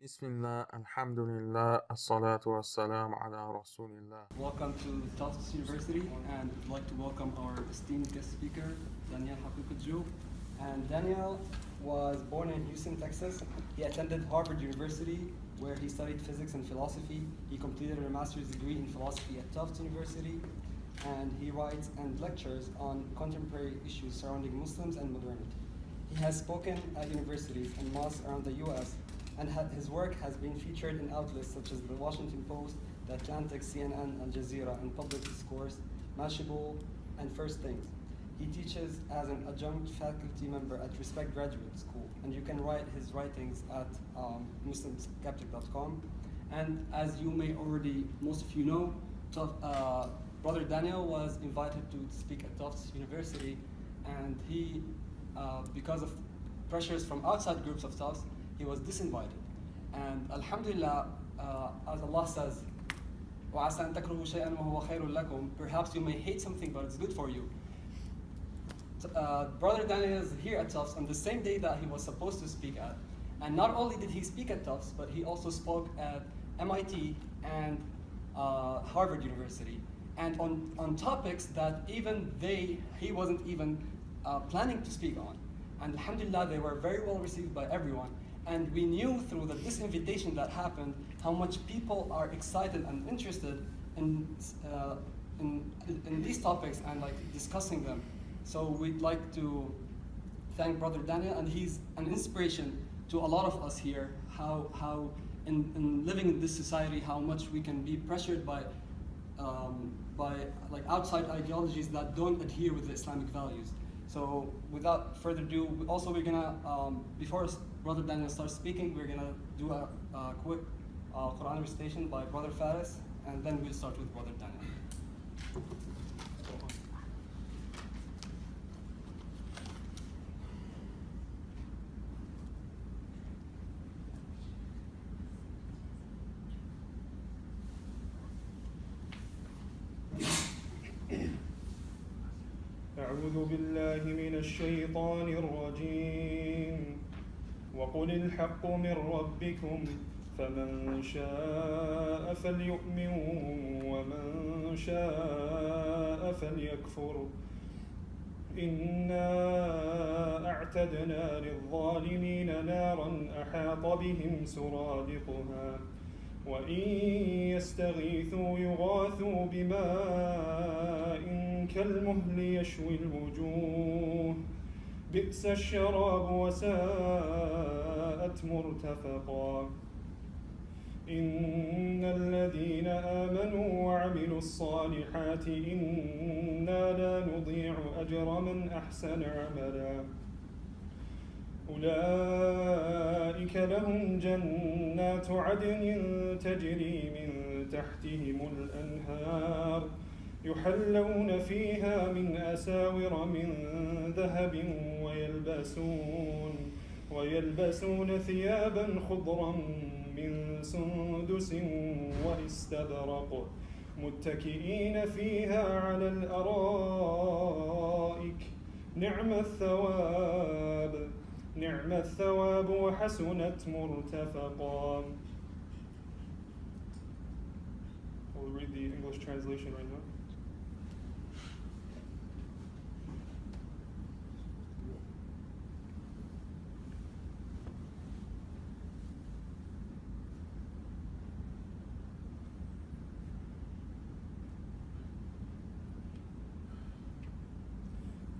Bismillah, Alhamdulillah, As-salatu was-salam ala Rasulillah. Welcome to Tufts University, and I'd like to welcome our esteemed guest speaker, Daniel Haqiqatjou. And Daniel was born in Houston, Texas. He attended Harvard University, where he studied physics and philosophy. He completed a master's degree in philosophy at Tufts University, and he writes and lectures on contemporary issues surrounding Muslims and modernity. He has spoken at universities and mosques around the U.S., and his work has been featured in outlets such as the Washington Post, The Atlantic, CNN, Al Jazeera, and Public Discourse, Mashable, and First Things. He teaches as an adjunct faculty member at Respect Graduate School, and you can write his writings at muslimskeptic.com. And as you may already, most of you know, Brother Daniel was invited to speak at Tufts University, and he, because of pressures from outside groups of Tufts, he was disinvited. And Alhamdulillah, as Allah says, وَعَسَى أَن تَكْرَهُوا شَيْئًا وَهُوَ خَيْرٌ لَكُمْ. Perhaps you may hate something, but it's good for you. Brother Daniel is here at Tufts on the same day that he was supposed to speak at. And not only did he speak at Tufts, but he also spoke at MIT and Harvard University. And on topics that even he wasn't even planning to speak on. And Alhamdulillah, they were very well received by everyone. And we knew through this invitation that happened how much people are excited and interested in these topics and like discussing them. So we'd like to thank Brother Daniel, and he's an inspiration to a lot of us here. How in living in this society, how much we can be pressured by like outside ideologies that don't adhere with the Islamic values. So without further ado, we're gonna before Brother Daniel starts speaking, we're gonna do a quick Quran recitation by Brother Faris, and then we'll start with Brother Daniel. أعوذ بالله من الشيطان الرجيم وقل الحق من ربكم فمن شاء فليؤمن ومن شاء فليكفر إنا أعتدنا للظالمين نارا أحاط بهم سرادقها وإن يستغيثوا يغاثوا بماء كالمهل يشوي الوجوه بئس الشراب وساءت مرتفقا إن الذين آمنوا وعملوا الصالحات إنا لا نضيع أجر من أحسن عملا أولئك لهم جنات عدن تجري من تحتهم الأنهار يحلون فيها من أساور من ذهب ويلبسون ثيابا خضرا من سندس واستبرق متكئين فيها على الأرائك نعم الثواب وحسنت مرتفقا. We'll read the English translation right now.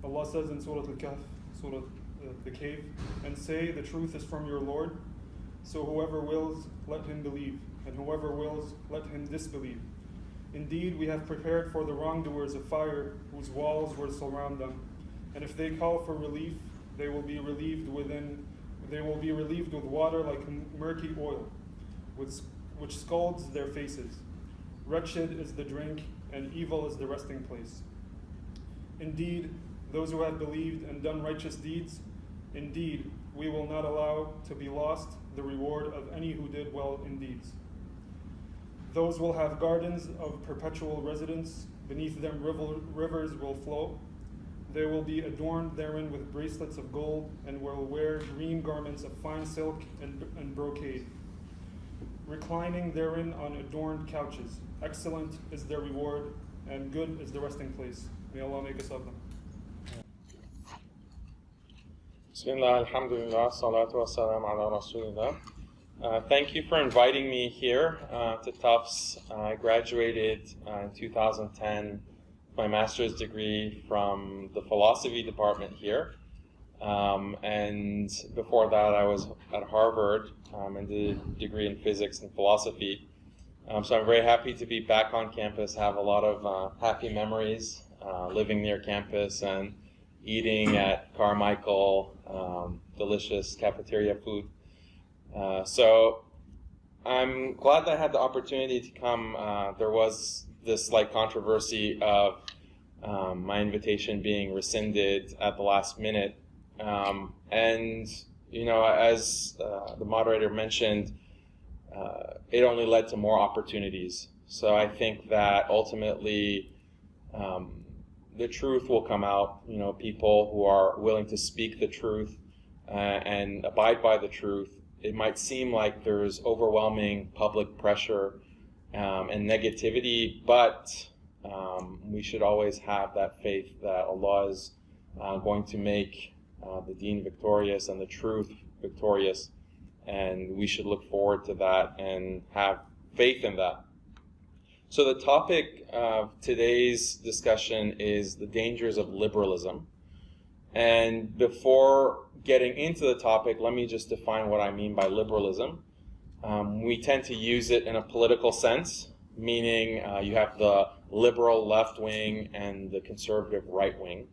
Allah says in Surah Al-Kahf, Surah the Cave, and say, the truth is from your Lord, so whoever wills, let him believe, and whoever wills, let him disbelieve. Indeed, we have prepared for the wrongdoers a fire whose walls will surround them, and if they call for relief, they will be relieved with water like murky oil, which scalds their faces. Wretched is the drink, and evil is the resting place. Indeed, those who have believed and done righteous deeds, indeed, we will not allow to be lost the reward of any who did well in deeds. Those will have gardens of perpetual residence, beneath them rivers will flow. They will be adorned therein with bracelets of gold, and will wear green garments of fine silk and brocade. reclining therein on adorned couches. Excellent is their reward, and good is the resting place. May Allah make us of them. Bismillah, alhamdulillah, salatu wassalam ala rasulillah. Thank you for inviting me here to Tufts. I graduated in 2010 my master's degree from the philosophy department here. And before that I was at Harvard and did a degree in physics and philosophy. So I'm very happy to be back on campus, have a lot of happy memories living near campus and eating at Carmichael, delicious cafeteria food. So I'm glad that I had the opportunity to come. There was this slight controversy of my invitation being rescinded at the last minute. And, you know, as the moderator mentioned, it only led to more opportunities. So I think that ultimately the truth will come out. You know, people who are willing to speak the truth and abide by the truth. It might seem like there's overwhelming public pressure and negativity, but we should always have that faith that Allah is going to make the deen victorious and the truth victorious, and we should look forward to that and have faith in that. So the topic of today's discussion is the dangers of liberalism. And before getting into the topic, let me just define what I mean by liberalism. We tend to use it in a political sense, meaning you have the liberal left wing and the conservative right wing.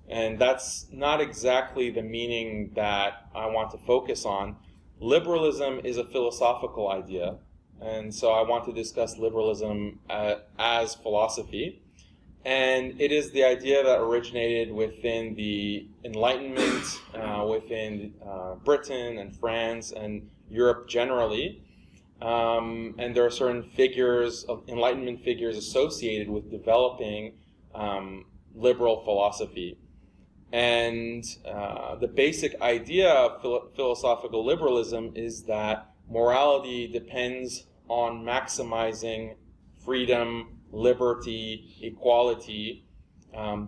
And that's not exactly the meaning that I want to focus on. Liberalism is a philosophical idea, and so I want to discuss liberalism as philosophy. And it is the idea that originated within the Enlightenment, within Britain and France and Europe generally. And there are certain figures, Enlightenment figures associated with developing liberal philosophy. And the basic idea of philosophical liberalism is that morality depends on maximizing freedom, liberty, equality.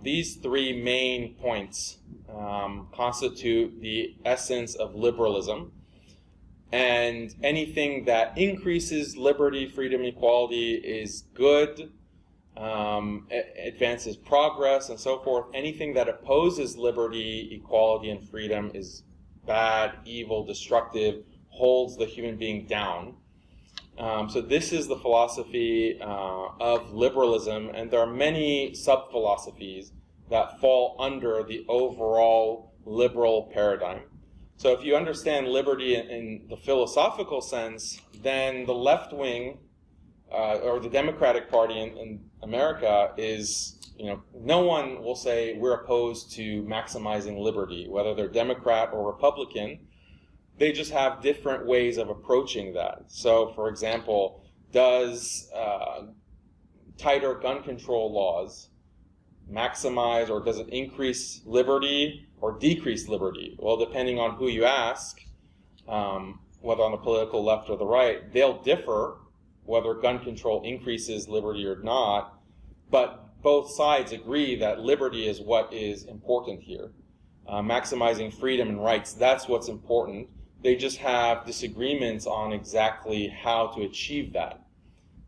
These three main points constitute the essence of liberalism. And anything that increases liberty, freedom, equality is good, advances progress, and so forth. Anything that opposes liberty, equality, and freedom is bad, evil, destructive, holds the human being down. So this is the philosophy of liberalism, and there are many sub-philosophies that fall under the overall liberal paradigm. So if you understand liberty in the philosophical sense, then the left wing, or the Democratic Party in America is, you know, no one will say we're opposed to maximizing liberty, whether they're Democrat or Republican. They just have different ways of approaching that. So, for example, does tighter gun control laws maximize, or does it increase liberty or decrease liberty? Well, depending on who you ask, whether on the political left or the right, they'll differ whether gun control increases liberty or not, but both sides agree that liberty is what is important here. Maximizing freedom and rights, that's what's important. They just have disagreements on exactly how to achieve that.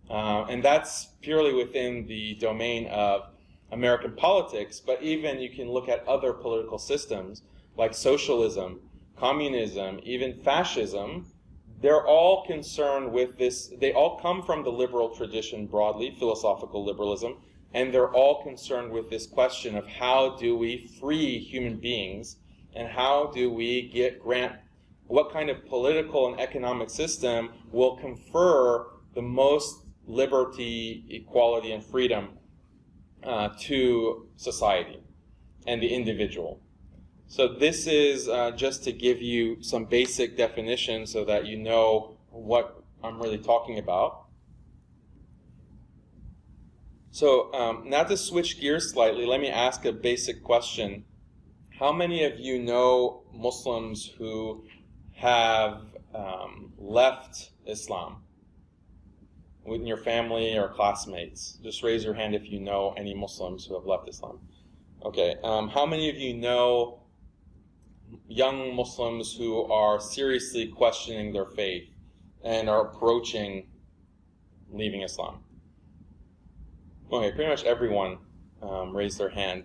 And that's purely within the domain of American politics, but even you can look at other political systems like socialism, communism, even fascism. They're all concerned with this. They all come from the liberal tradition broadly, philosophical liberalism, and they're all concerned with this question of how do we free human beings, and how do we grant what kind of political and economic system will confer the most liberty, equality, and freedom to society and the individual. So this is just to give you some basic definitions so that you know what I'm really talking about. So now to switch gears slightly, let me ask a basic question. How many of you know Muslims who have left Islam? within your family or classmates? Just raise your hand if you know any Muslims who have left Islam. Okay, how many of you know young Muslims who are seriously questioning their faith and are approaching leaving Islam? Okay, pretty much everyone raised their hand.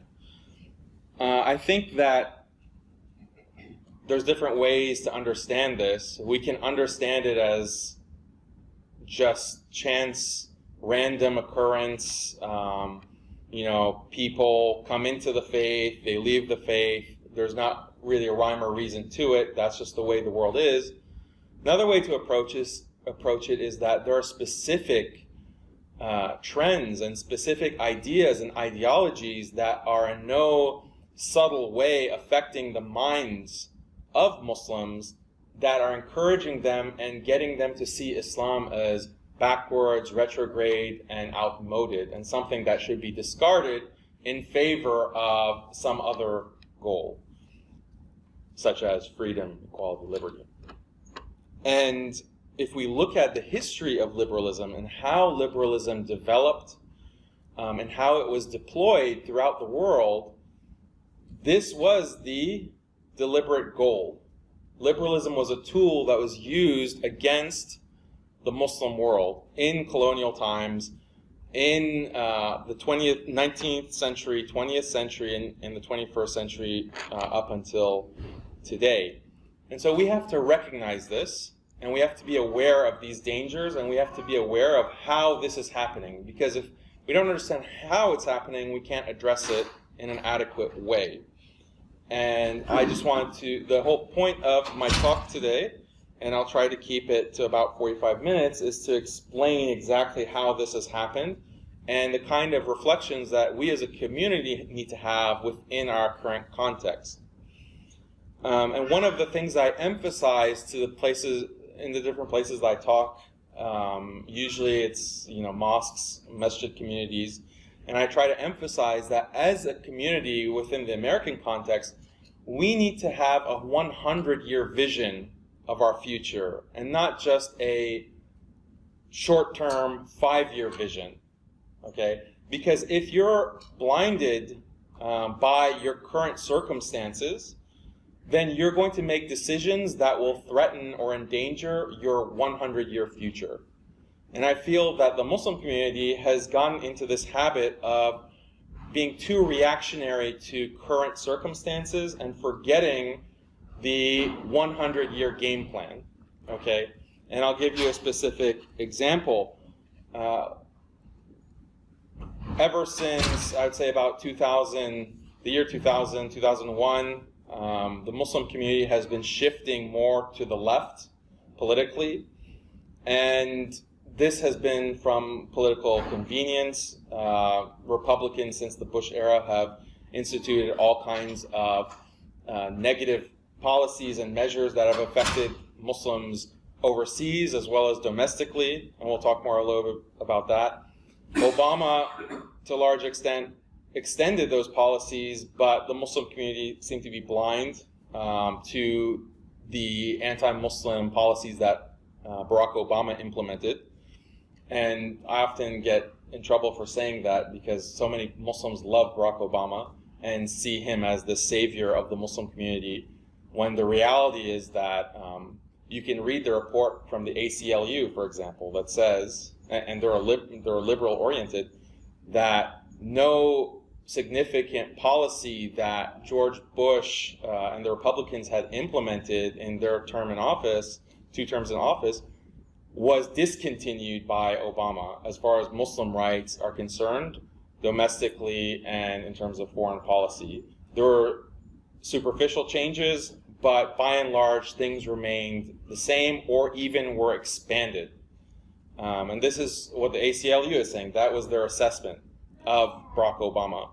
I think that there's different ways to understand this. We can understand it as just chance, random occurrence. People come into the faith, they leave the faith. There's not really a rhyme or reason to it. That's just the way the world is. Another way to approach it is that there are specific trends and specific ideas and ideologies that are in no subtle way affecting the minds of Muslims that are encouraging them and getting them to see Islam as backwards, retrograde, and outmoded, and something that should be discarded in favor of some other goal, such as freedom, equality, liberty. And if we look at the history of liberalism and how liberalism developed and how it was deployed throughout the world, this was the deliberate goal. Liberalism was a tool that was used against the Muslim world in colonial times, in the 19th century, 20th century, and the 21st century up until today. And so we have to recognize this, and we have to be aware of these dangers, and we have to be aware of how this is happening. Because if we don't understand how it's happening, we can't address it in an adequate way. And I just wanted to, the whole point of my talk today, and I'll try to keep it to about 45 minutes, is to explain exactly how this has happened and the kind of reflections that we as a community need to have within our current context. And one of the things I emphasize to the places, in the different places I talk, usually it's mosques, masjid communities, and I try to emphasize that as a community within the American context, we need to have a 100-year vision of our future and not just a short-term 5-year vision, okay? Because if you're blinded by your current circumstances, then you're going to make decisions that will threaten or endanger your 100-year future. And I feel that the Muslim community has gone into this habit of being too reactionary to current circumstances and forgetting the 100-year game plan, okay? And I'll give you a specific example. Ever since, I would say about 2000, the year 2000, 2001, the Muslim community has been shifting more to the left politically, and this has been from political convenience. Republicans, since the Bush era, have instituted all kinds of negative policies and measures that have affected Muslims overseas as well as domestically, and we'll talk more a little bit about that. Obama, to a large extent, extended those policies, but the Muslim community seemed to be blind to the anti-Muslim policies that Barack Obama implemented. And I often get in trouble for saying that because so many Muslims love Barack Obama and see him as the savior of the Muslim community, when the reality is that you can read the report from the ACLU, for example, that says, and they're liberal-oriented, that no significant policy that George Bush and the Republicans had implemented in their term in office, 2 terms in office, was discontinued by Obama as far as Muslim rights are concerned, domestically and in terms of foreign policy. There were superficial changes, but by and large, things remained the same or even were expanded. And this is what the ACLU is saying. That was their assessment of Barack Obama.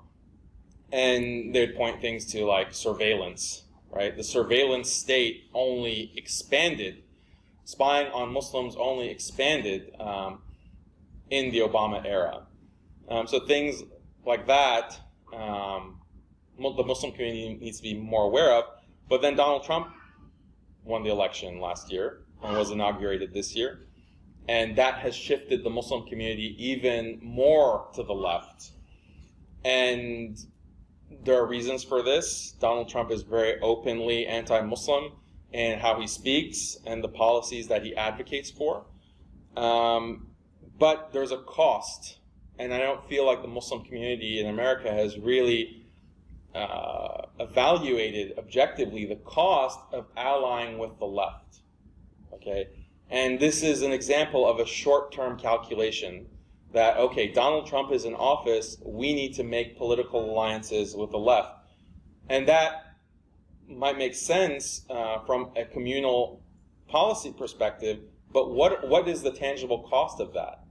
And they'd point things to like surveillance, right? The surveillance state only expanded. Spying on Muslims only expanded in the Obama era. So things like that, the Muslim community needs to be more aware of. But then Donald Trump won the election last year and was inaugurated this year. And that has shifted the Muslim community even more to the left. And there are reasons for this. Donald Trump is very openly anti-Muslim in how he speaks and the policies that he advocates for. But there's a cost, and I don't feel like the Muslim community in America has really evaluated objectively the cost of allying with the left. Okay, and this is an example of a short-term calculation that, okay, Donald Trump is in office, we need to make political alliances with the left. And that might make sense from a communal policy perspective, but what is the tangible cost of that?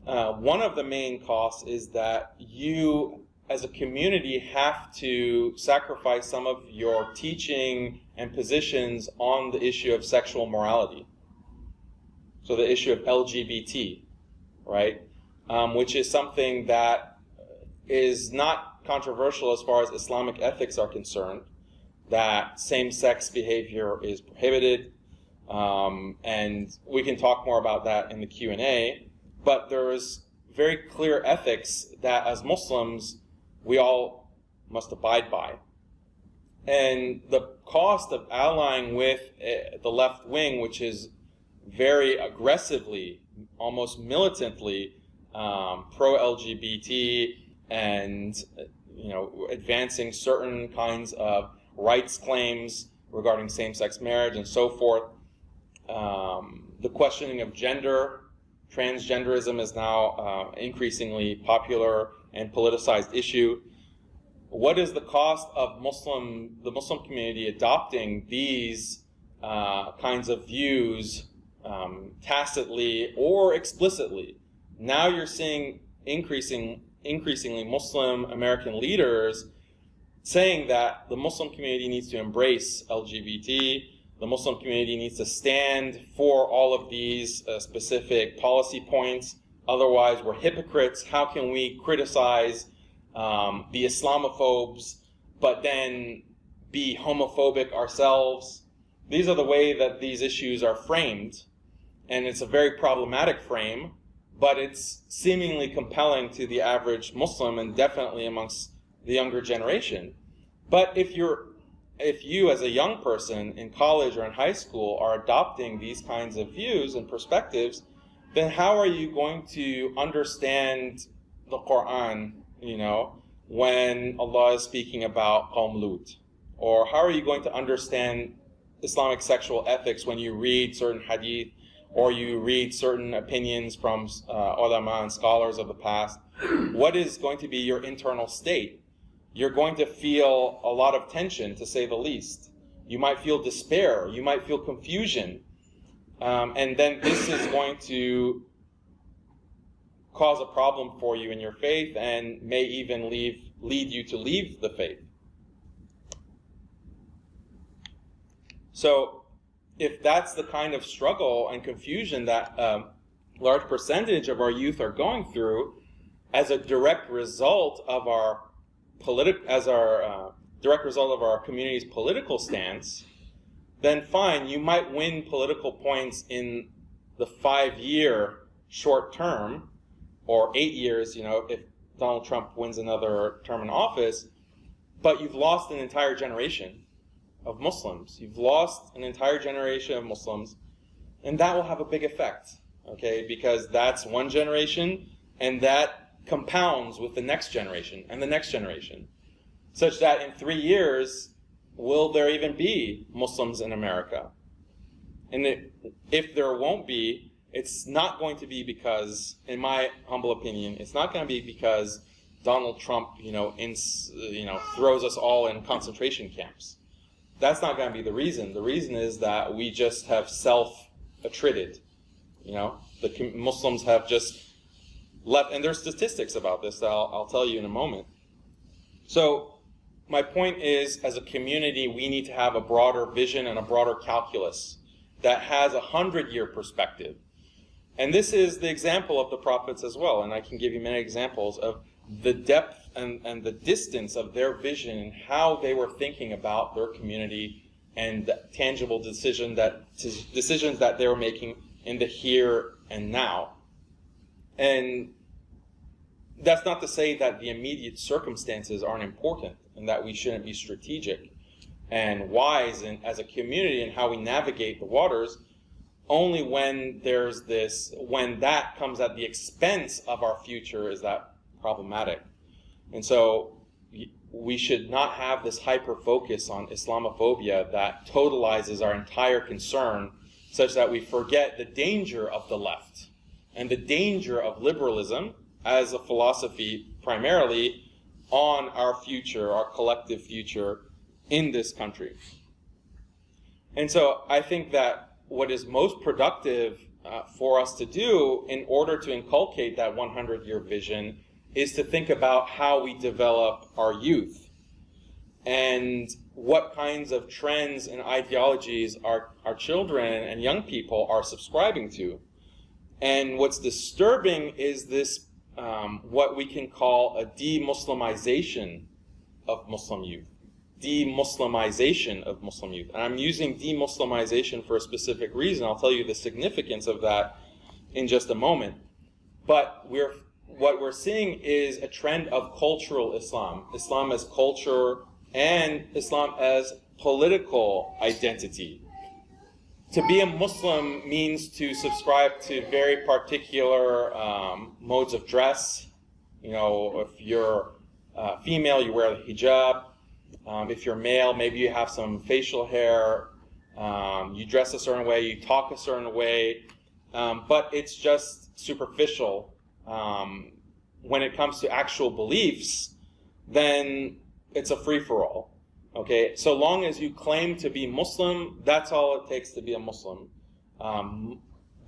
One of the main costs is that you, as a community, have to sacrifice some of your teaching and positions on the issue of sexual morality. So the issue of LGBT, right? Which is something that is not controversial as far as Islamic ethics are concerned, that same-sex behavior is prohibited, and we can talk more about that in the Q&A, but there is very clear ethics that as Muslims we all must abide by. And the cost of allying with the left wing, which is very aggressively, almost militantly pro-LGBT and advancing certain kinds of rights claims regarding same-sex marriage and so forth. The questioning of gender, transgenderism is now increasingly popular and politicized issue. What is the cost of the Muslim community adopting these kinds of views tacitly or explicitly? Now you're seeing increasingly Muslim American leaders saying that the Muslim community needs to embrace LGBT, the Muslim community needs to stand for all of these specific policy points, otherwise we're hypocrites. How can we criticize the Islamophobes but then be homophobic ourselves? These are the way that these issues are framed, and it's a very problematic frame, but it's seemingly compelling to the average Muslim and definitely amongst the younger generation. But if you as a young person in college or in high school are adopting these kinds of views and perspectives, then how are you going to understand the Quran, when Allah is speaking about Qawm Lut? Or how are you going to understand Islamic sexual ethics when you read certain hadith or you read certain opinions from ulama and scholars of the past? What is going to be your internal state? You're going to feel a lot of tension, to say the least. You might feel despair. You might feel confusion. And then this is going to cause a problem for you in your faith and may even lead you to leave the faith. So if that's the kind of struggle and confusion that a large percentage of our youth are going through as a direct result of our community's political stance, then fine, you might win political points in the 5-year short term, or 8 years, if Donald Trump wins another term in office, but you've lost an entire generation of Muslims. You've lost an entire generation of Muslims, and that will have a big effect, okay? Because that's one generation, and that compounds with the next generation and the next generation, such that in 3 years, will there even be Muslims in America? And if there won't be, it's not going to be because, in my humble opinion, it's not going to be because Donald Trump, throws us all in concentration camps. That's not going to be the reason. The reason is that we just have self-attrited. The Muslims have just left, and there's statistics about this that I'll tell you in a moment. So my point is, as a community, we need to have a broader vision and a broader calculus that has a 100-year perspective. And this is the example of the prophets as well, and I can give you many examples of the depth and the distance of their vision and how they were thinking about their community and the tangible decisions that they were making in the here and now. And that's not to say that the immediate circumstances aren't important and that we shouldn't be strategic and wise as a community in how we navigate the waters, only when when that comes at the expense of our future is that problematic. And so we should not have this hyper focus on Islamophobia that totalizes our entire concern, such that we forget the danger of the left and the danger of liberalism as a philosophy primarily on our future, our collective future in this country. And so I think that what is most productive for us to do in order to inculcate that 100-year vision is to think about how we develop our youth and what kinds of trends and ideologies our children and young people are subscribing to. And what's disturbing is this, what we can call a de-Muslimization of Muslim youth. De-Muslimization of Muslim youth. And I'm using de-Muslimization for a specific reason. I'll tell you the significance of that in just a moment. But what we're seeing is a trend of cultural Islam. Islam as culture and Islam as political identity. To be a Muslim means to subscribe to very particular modes of dress. You know, if you're female, you wear the hijab. If you're male, maybe you have some facial hair. You dress a certain way, you talk a certain way. But it's just superficial. When it comes to actual beliefs, then it's a free-for-all. Okay, so long as you claim to be Muslim, that's all it takes to be a Muslim.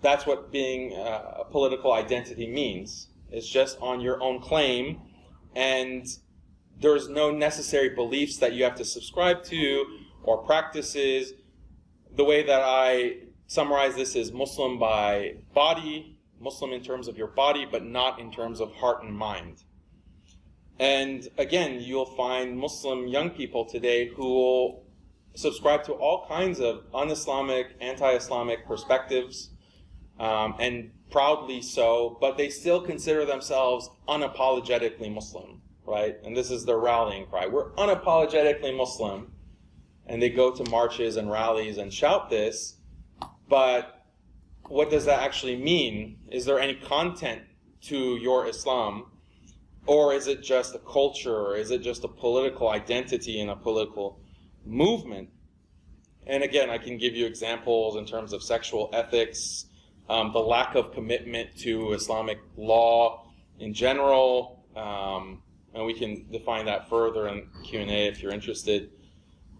That's what being a political identity means. It's just on your own claim, and there's no necessary beliefs that you have to subscribe to or practices. The way that I summarize this is Muslim by body, Muslim in terms of your body, but not in terms of heart and mind. And again, you'll find Muslim young people today who will subscribe to all kinds of un-Islamic, anti-Islamic perspectives, and proudly so, but they still consider themselves unapologetically Muslim, right? And this is their rallying cry. We're unapologetically Muslim. And they go to marches and rallies and shout this, but what does that actually mean? Is there any content to your Islam? Or is it just a culture? Or is it just a political identity and a political movement? And again, I can give you examples in terms of sexual ethics, the lack of commitment to Islamic law in general, and we can define that further in Q&A if you're interested.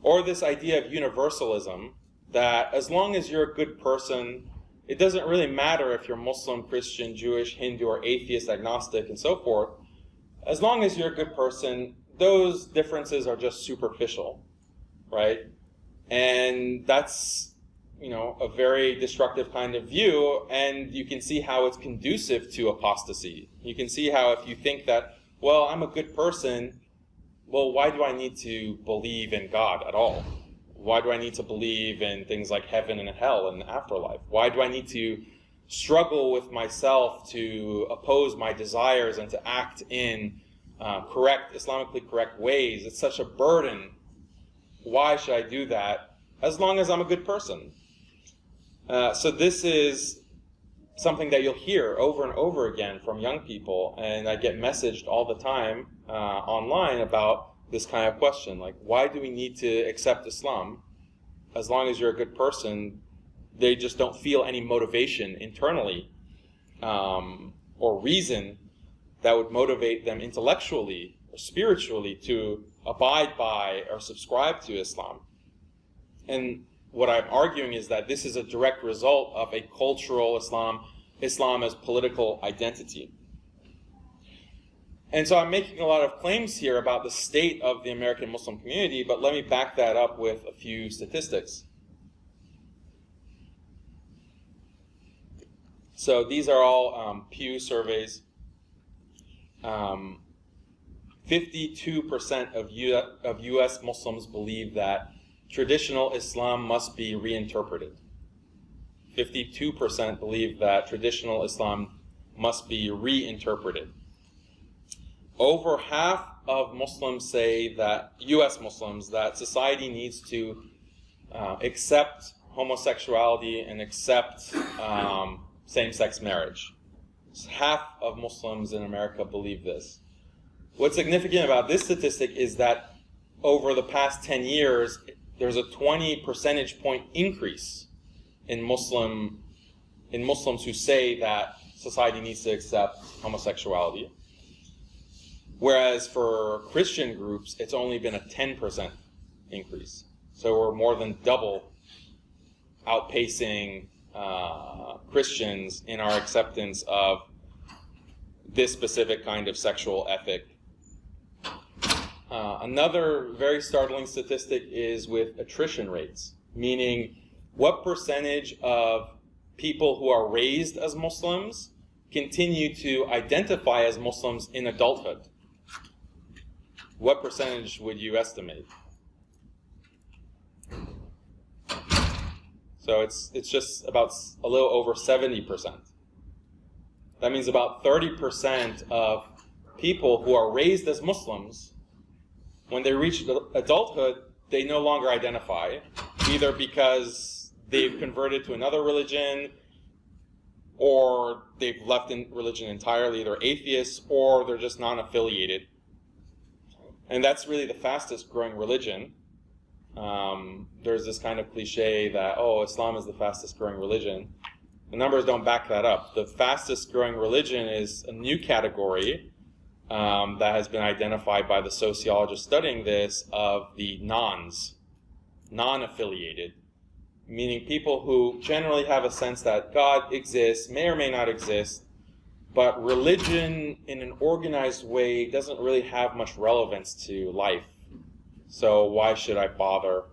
Or this idea of universalism, that as long as you're a good person, it doesn't really matter if you're Muslim, Christian, Jewish, Hindu, or atheist, agnostic, and so forth. As long as you're a good person, those differences are just superficial, right? And that's, a very destructive kind of view, and you can see how it's conducive to apostasy. You can see how if you think that, well, I'm a good person, well, why do I need to believe in God at all? Why do I need to believe in things like heaven and hell and the afterlife? Why do I need to struggle with myself to oppose my desires and to act in Islamically correct ways? It's such a burden. Why should I do that as long as I'm a good person? So this is something that you'll hear over and over again from young people, and I get messaged all the time online about this kind of question, like, why do we need to accept Islam? As long as you're a good person, they just don't feel any motivation internally or reason that would motivate them intellectually or spiritually to abide by or subscribe to Islam. And what I'm arguing is that this is a direct result of a cultural Islam as political identity. And so I'm making a lot of claims here about the state of the American Muslim community, but let me back that up with a few statistics. So these are all Pew surveys. 52% of U.S. Muslims believe that traditional Islam must be reinterpreted. 52% believe that traditional Islam must be reinterpreted. Over half of Muslims say that, US Muslims, that society needs to accept homosexuality and accept same-sex marriage. Half of Muslims in America believe this. What's significant about this statistic is that over the past 10 years, there's a 20 percentage point increase in Muslims who say that society needs to accept homosexuality. Whereas for Christian groups, it's only been a 10% increase. So we're more than double outpacing Christians in our acceptance of this specific kind of sexual ethic. Another very startling statistic is with attrition rates, meaning what percentage of people who are raised as Muslims continue to identify as Muslims in adulthood. What percentage would you estimate? So it's just about a little over 70%. That means about 30% of people who are raised as Muslims, when they reach adulthood, they no longer identify, either because they've converted to another religion, or they've left religion entirely, they're atheists, or they're just non-affiliated. And that's really the fastest growing religion. There's this kind of cliche that, oh, Islam is the fastest growing religion. The numbers don't back that up. The fastest growing religion is a new category that has been identified by the sociologists studying this, of the non-affiliated, meaning people who generally have a sense that God exists, may or may not exist, but religion in an organized way doesn't really have much relevance to life. So why should I bother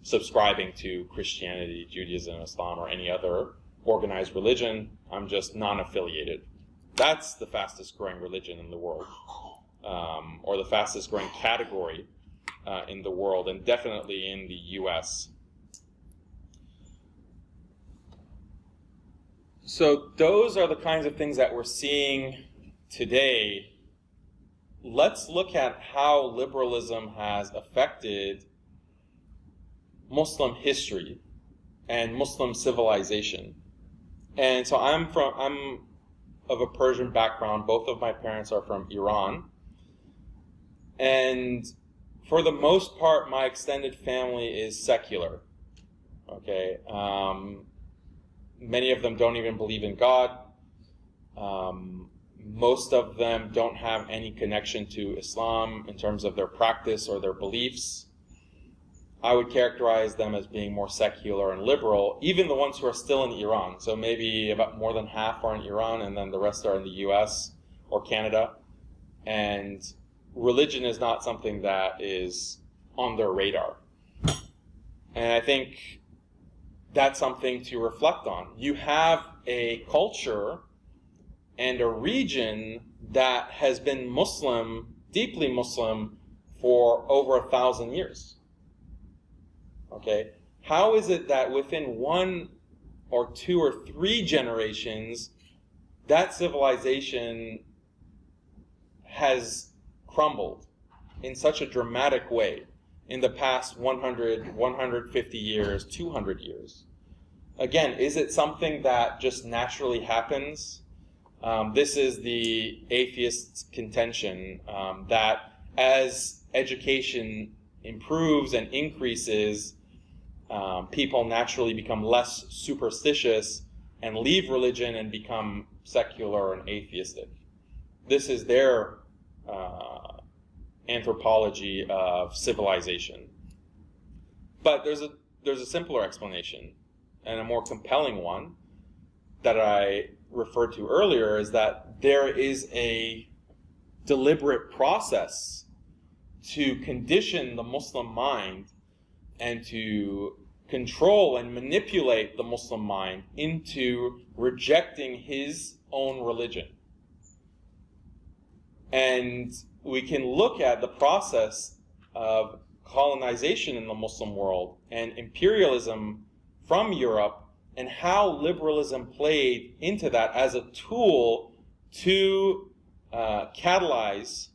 subscribing to Christianity, Judaism, Islam, or any other organized religion? I'm just non-affiliated. That's the fastest growing religion in the world, or the fastest growing category in the world, and definitely in the US. So those are the kinds of things that we're seeing today. Let's look at how liberalism has affected Muslim history and Muslim civilization. And so I'm of a Persian background. Both of my parents are from Iran. And for the most part, my extended family is secular. Okay. Many of them don't even believe in God. Most of them don't have any connection to Islam in terms of their practice or their beliefs. I would characterize them as being more secular and liberal, even the ones who are still in Iran. So maybe about more than half are in Iran, and then the rest are in the US or Canada. And religion is not something that is on their radar. And I think that's something to reflect on. You have a culture and a region that has been Muslim, deeply Muslim, for over 1,000 years. Okay? How is it that within 1 or 2 or 3 generations, that civilization has crumbled in such a dramatic way in the past 100, 150 years, 200 years? Again, is it something that just naturally happens? This is the atheist's contention, that as education improves and increases, people naturally become less superstitious and leave religion and become secular and atheistic. This is their anthropology of civilization. But there's a simpler explanation, and a more compelling one that I referred to earlier, is that there is a deliberate process to condition the Muslim mind and to control and manipulate the Muslim mind into rejecting his own religion. And we can look at the process of colonization in the Muslim world and imperialism from Europe and how liberalism played into that as a tool to catalyze,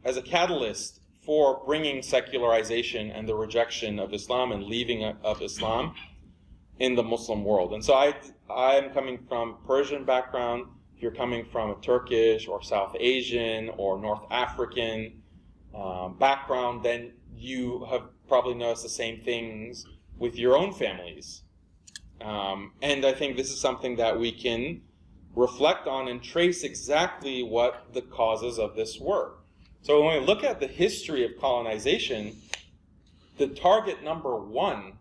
as a catalyst for bringing secularization and the rejection of Islam and leaving of Islam in the Muslim world. And so I'm coming from Persian background. If you're coming from a Turkish or South Asian or North African background, then you have probably noticed the same things with your own families. And I think this is something that we can reflect on and trace exactly what the causes of this were. So when we look at the history of colonization, the target number one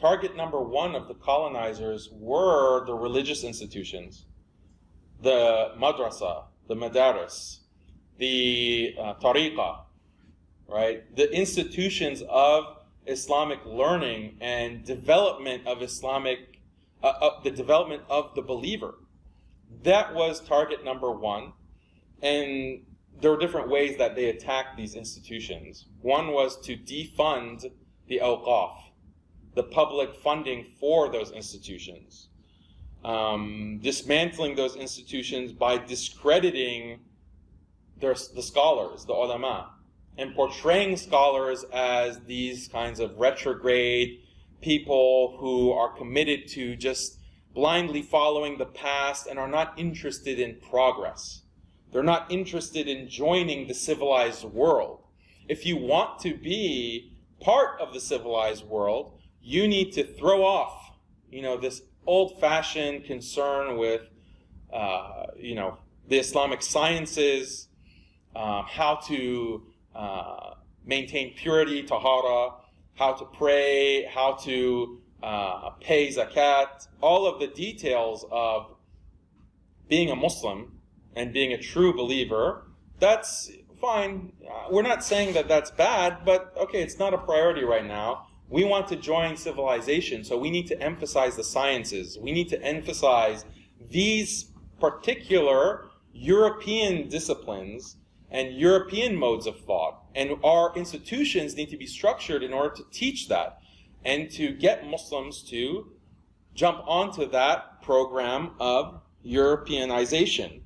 of the colonizers were the religious institutions, the madrasa, the madaris, the tariqah, right? The institutions of Islamic learning and development of Islamic, the development of the believer. That was target number one. And there were different ways that they attacked these institutions. One was to defund the awqaf, the public funding for those institutions. Dismantling those institutions by discrediting the scholars, the ulama, and portraying scholars as these kinds of retrograde people who are committed to just blindly following the past and are not interested in progress. They're not interested in joining the civilized world. If you want to be part of the civilized world, you need to throw off, this old-fashioned concern with, the Islamic sciences, how to maintain purity, tahara, how to pray, how to pay zakat, all of the details of being a Muslim and being a true believer. That's fine. We're not saying that that's bad, but okay, it's not a priority right now. We want to join civilization, so we need to emphasize the sciences. We need to emphasize these particular European disciplines and European modes of thought. And our institutions need to be structured in order to teach that and to get Muslims to jump onto that program of Europeanization.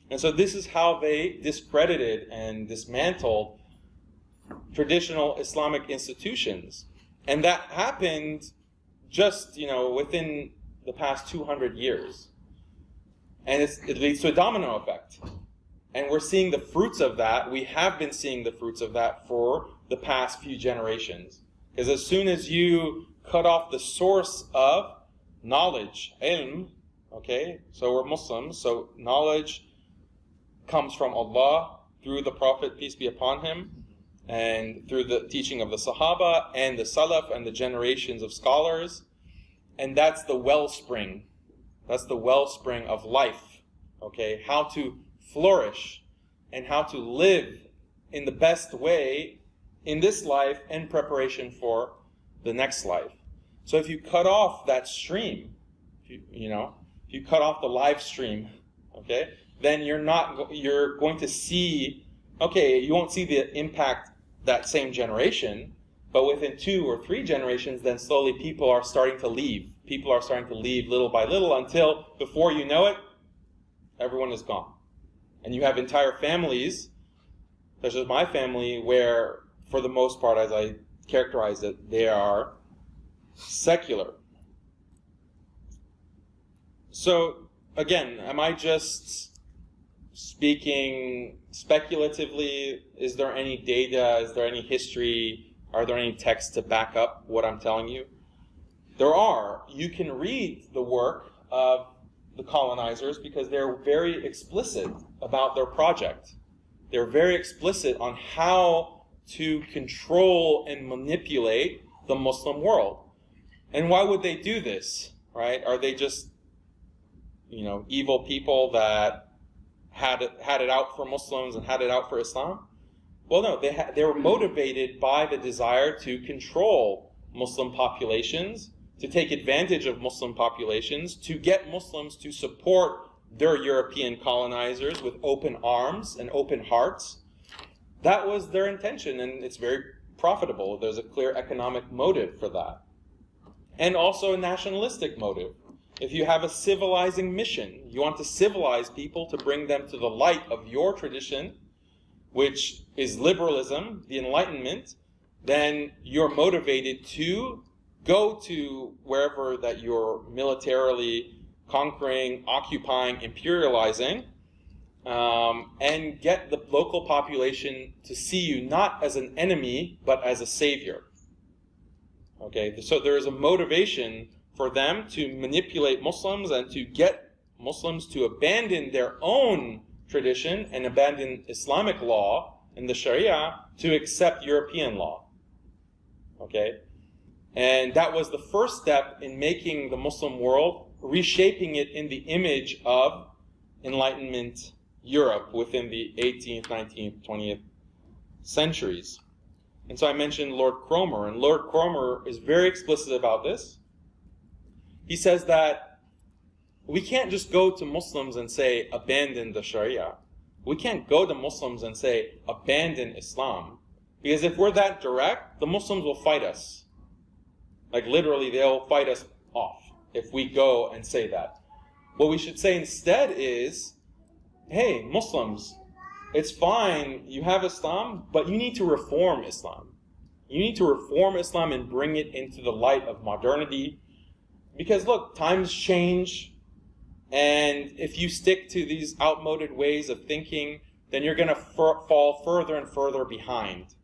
And so this is how they discredited and dismantled traditional Islamic institutions. And that happened just, within the past 200 years. And it leads to a domino effect. And we're seeing the fruits of that. We have been seeing the fruits of that for the past few generations. Because as soon as you cut off the source of knowledge, ilm, okay, so we're Muslims, so knowledge comes from Allah through the Prophet, peace be upon him, and through the teaching of the Sahaba and the Salaf and the generations of scholars. And that's the wellspring. That's the wellspring of life, okay? How to flourish and how to live in the best way in this life in preparation for the next life. So if you cut off that stream, if you cut off the live stream, okay, then you're going to see, okay, you won't see the impact that same generation, but within 2 or 3 generations, then slowly people are starting to leave. People are starting to leave little by little until, before you know it, everyone is gone. And you have entire families, such as my family, where, for the most part, as I characterize it, they are secular. So, again, am I just speaking speculatively? Is there any data? Is there any history? Are there any texts to back up what I'm telling you? There are. You can read the work of the colonizers because they're very explicit about their project. They're very explicit on how to control and manipulate the Muslim world. And why would they do this, right? Are they just, evil people that had it out for Muslims and had it out for Islam? Well, no, they were motivated by the desire to control Muslim populations, to take advantage of Muslim populations, to get Muslims to support their European colonizers with open arms and open hearts. That was their intention, and it's very profitable. There's a clear economic motive for that. and also a nationalistic motive. If you have a civilizing mission, you want to civilize people to bring them to the light of your tradition, which is liberalism, the Enlightenment, then you're motivated to go to wherever that you're militarily conquering, occupying, imperializing, and get the local population to see you not as an enemy, but as a savior. Okay, so there is a motivation for them to manipulate Muslims and to get Muslims to abandon their own tradition and abandon Islamic law and the Sharia to accept European law. Okay? And that was the first step in making the Muslim world, reshaping it in the image of Enlightenment Europe within the 18th, 19th, 20th centuries. And so I mentioned Lord Cromer, and Lord Cromer is very explicit about this. He says that we can't just go to Muslims and say, abandon the Sharia. We can't go to Muslims and say, abandon Islam. Because if we're that direct, the Muslims will fight us. Like literally, they'll fight us off if we go and say that. What we should say instead is, hey, Muslims, it's fine, you have Islam, but you need to reform Islam. You need to reform Islam and bring it into the light of modernity. Because look, times change, and if you stick to these outmoded ways of thinking, then you're going to fall further and further behind,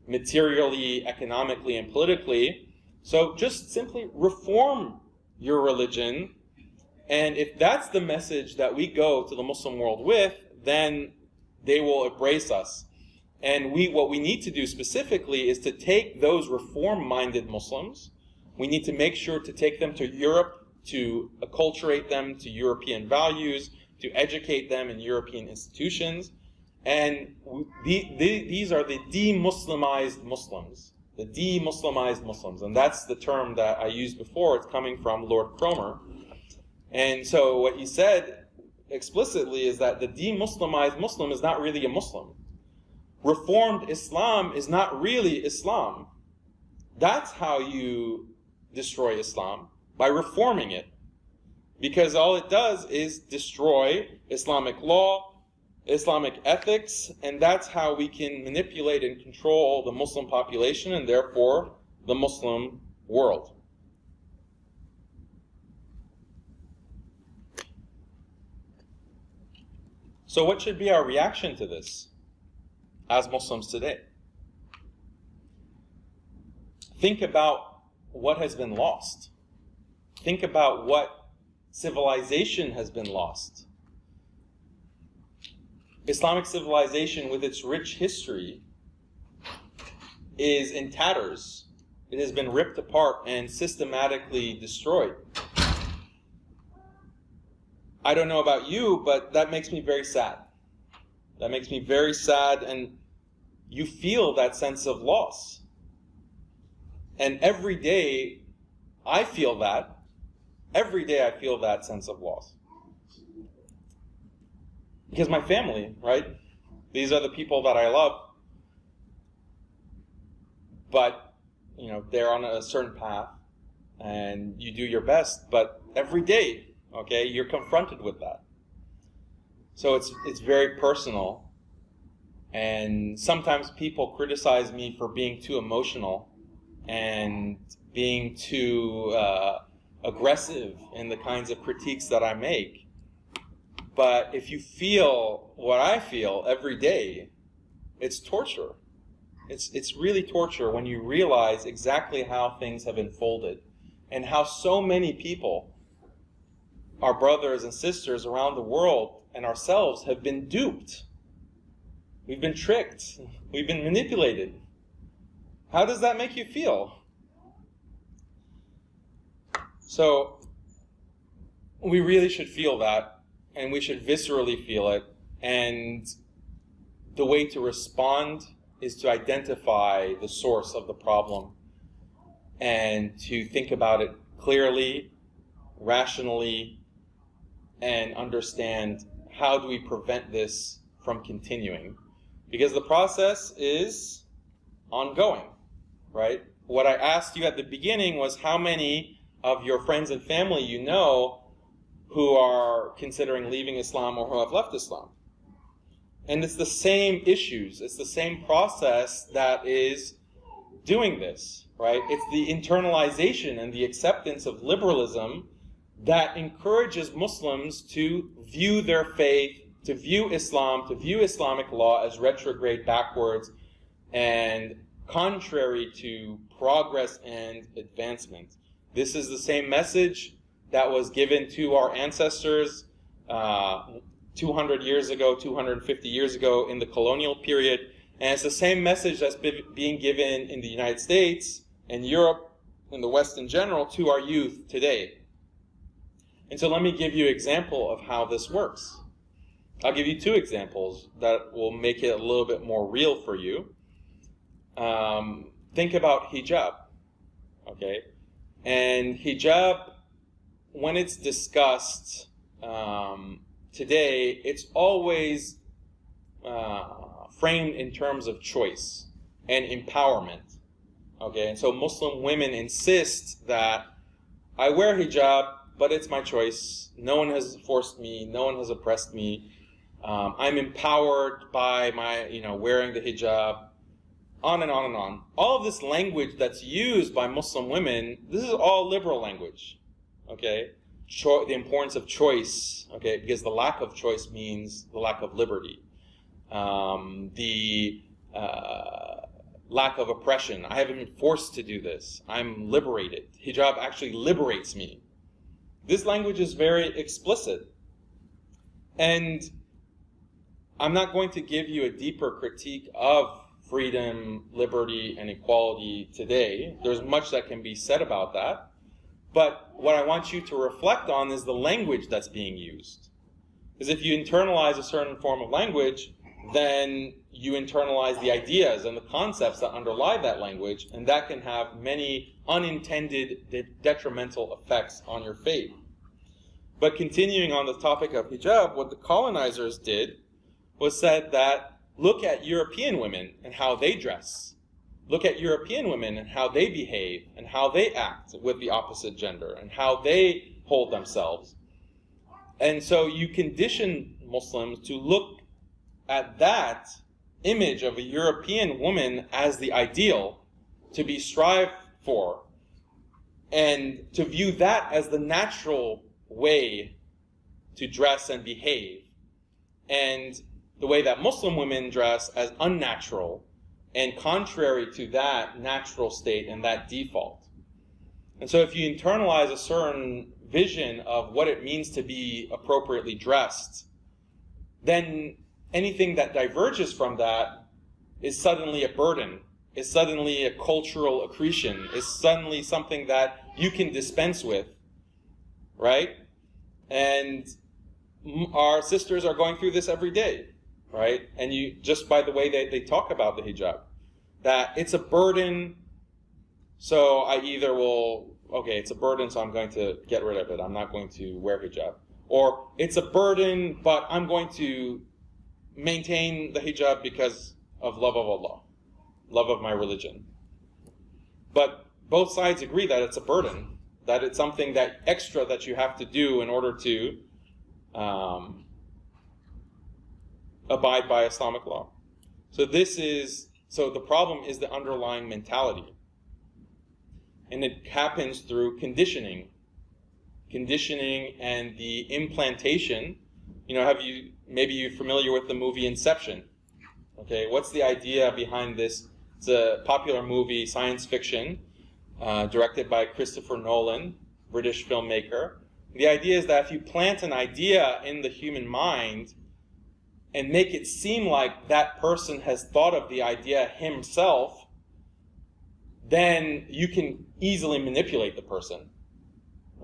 materially, economically, and politically. So just simply reform your religion, and if that's the message that we go to the Muslim world with, then they will embrace us. And what we need to do specifically is to take those reform-minded Muslims. We need to make sure to take them to Europe, to acculturate them to European values, to educate them in European institutions. And these are the de-Muslimized Muslims. The de-Muslimized Muslims. And that's the term that I used before. It's coming from Lord Cromer. And so what he said explicitly is that the de-Muslimized Muslim is not really a Muslim. Reformed Islam is not really Islam. That's how you destroy Islam, by reforming it. Because all it does is destroy Islamic law, Islamic ethics, and that's how we can manipulate and control the Muslim population and therefore the Muslim world. So what should be our reaction to this as Muslims today? Think about what has been lost. Think about what civilization has been lost. Islamic civilization, with its rich history, is in tatters. It has been ripped apart and systematically destroyed. I don't know about you, but that makes me very sad. That makes me very sad, and you feel that sense of loss. And every day I feel that. Every day I feel that sense of loss. Because my family, right? These are the people that I love. But, they're on a certain path, and you do your best, but every day, okay, you're confronted with that. So it's very personal, and sometimes people criticize me for being too emotional and being too aggressive in the kinds of critiques that I make. But if you feel what I feel every day, it's torture. It's really torture when you realize exactly how things have unfolded and how so many people, our brothers and sisters around the world and ourselves, have been duped. We've been tricked. We've been manipulated. How does that make you feel? So we really should feel that, and we should viscerally feel it. And the way to respond is to identify the source of the problem and to think about it clearly, rationally, and understand how do we prevent this from continuing. Because the process is ongoing, right? what I asked you at the beginning was how many of your friends and family you know who are considering leaving Islam or who have left Islam. And it's the same issues, it's the same process that is doing this, right? It's the internalization and the acceptance of liberalism that encourages Muslims to view their faith, to view Islam, to view Islamic law as retrograde, backwards, and contrary to progress and advancement. This is the same message that was given to our ancestors 200 years ago, 250 years ago in the colonial period, and it's the same message that's being given in the United States and Europe and the West in general to our youth today. And so let me give you an example of how this works. I'll give you two examples that will make it a little bit more real for you. Think about hijab, okay? And hijab, when it's discussed today, it's always framed in terms of choice and empowerment, okay? And so Muslim women insist that I wear hijab, but it's my choice. No one has forced me. No one has oppressed me. I'm empowered by my, wearing the hijab. On and on and on. All of this language that's used by Muslim women, this is all liberal language, okay? The importance of choice, okay? Because the lack of choice means the lack of liberty. The lack of oppression. I haven't been forced to do this. I'm liberated. Hijab actually liberates me. This language is very explicit. And I'm not going to give you a deeper critique of freedom, liberty, and equality today. There's much that can be said about that. But what I want you to reflect on is the language that's being used. Because if you internalize a certain form of language, then you internalize the ideas and the concepts that underlie that language, and that can have many unintended detrimental effects on your faith. But continuing on the topic of hijab, what the colonizers did was said that look at European women and how they dress. Look at European women and how they behave and how they act with the opposite gender and how they hold themselves. And so you condition Muslims to look at that image of a European woman as the ideal to be strived for, and to view that as the natural way to dress and behave, and the way that Muslim women dress as unnatural and contrary to that natural state and that default. And so if you internalize a certain vision of what it means to be appropriately dressed, then anything that diverges from that is suddenly a burden, is suddenly a cultural accretion, is suddenly something that you can dispense with, right? And our sisters are going through this every day, right? And you, just by the way they talk about the hijab, that it's a burden, so I either will, okay, it's a burden, so I'm going to get rid of it. I'm not going to wear hijab. Or it's a burden, but I'm going to maintain the hijab because of love of Allah, love of my religion. But both sides agree that it's a burden, that it's something that extra that you have to do in order to abide by Islamic law. So the problem is the underlying mentality. And it happens through conditioning and the implantation. Maybe you're familiar with the movie Inception. Okay, what's the idea behind this? It's a popular movie, science fiction, directed by Christopher Nolan, British filmmaker. The idea is that if you plant an idea in the human mind and make it seem like that person has thought of the idea himself, then you can easily manipulate the person.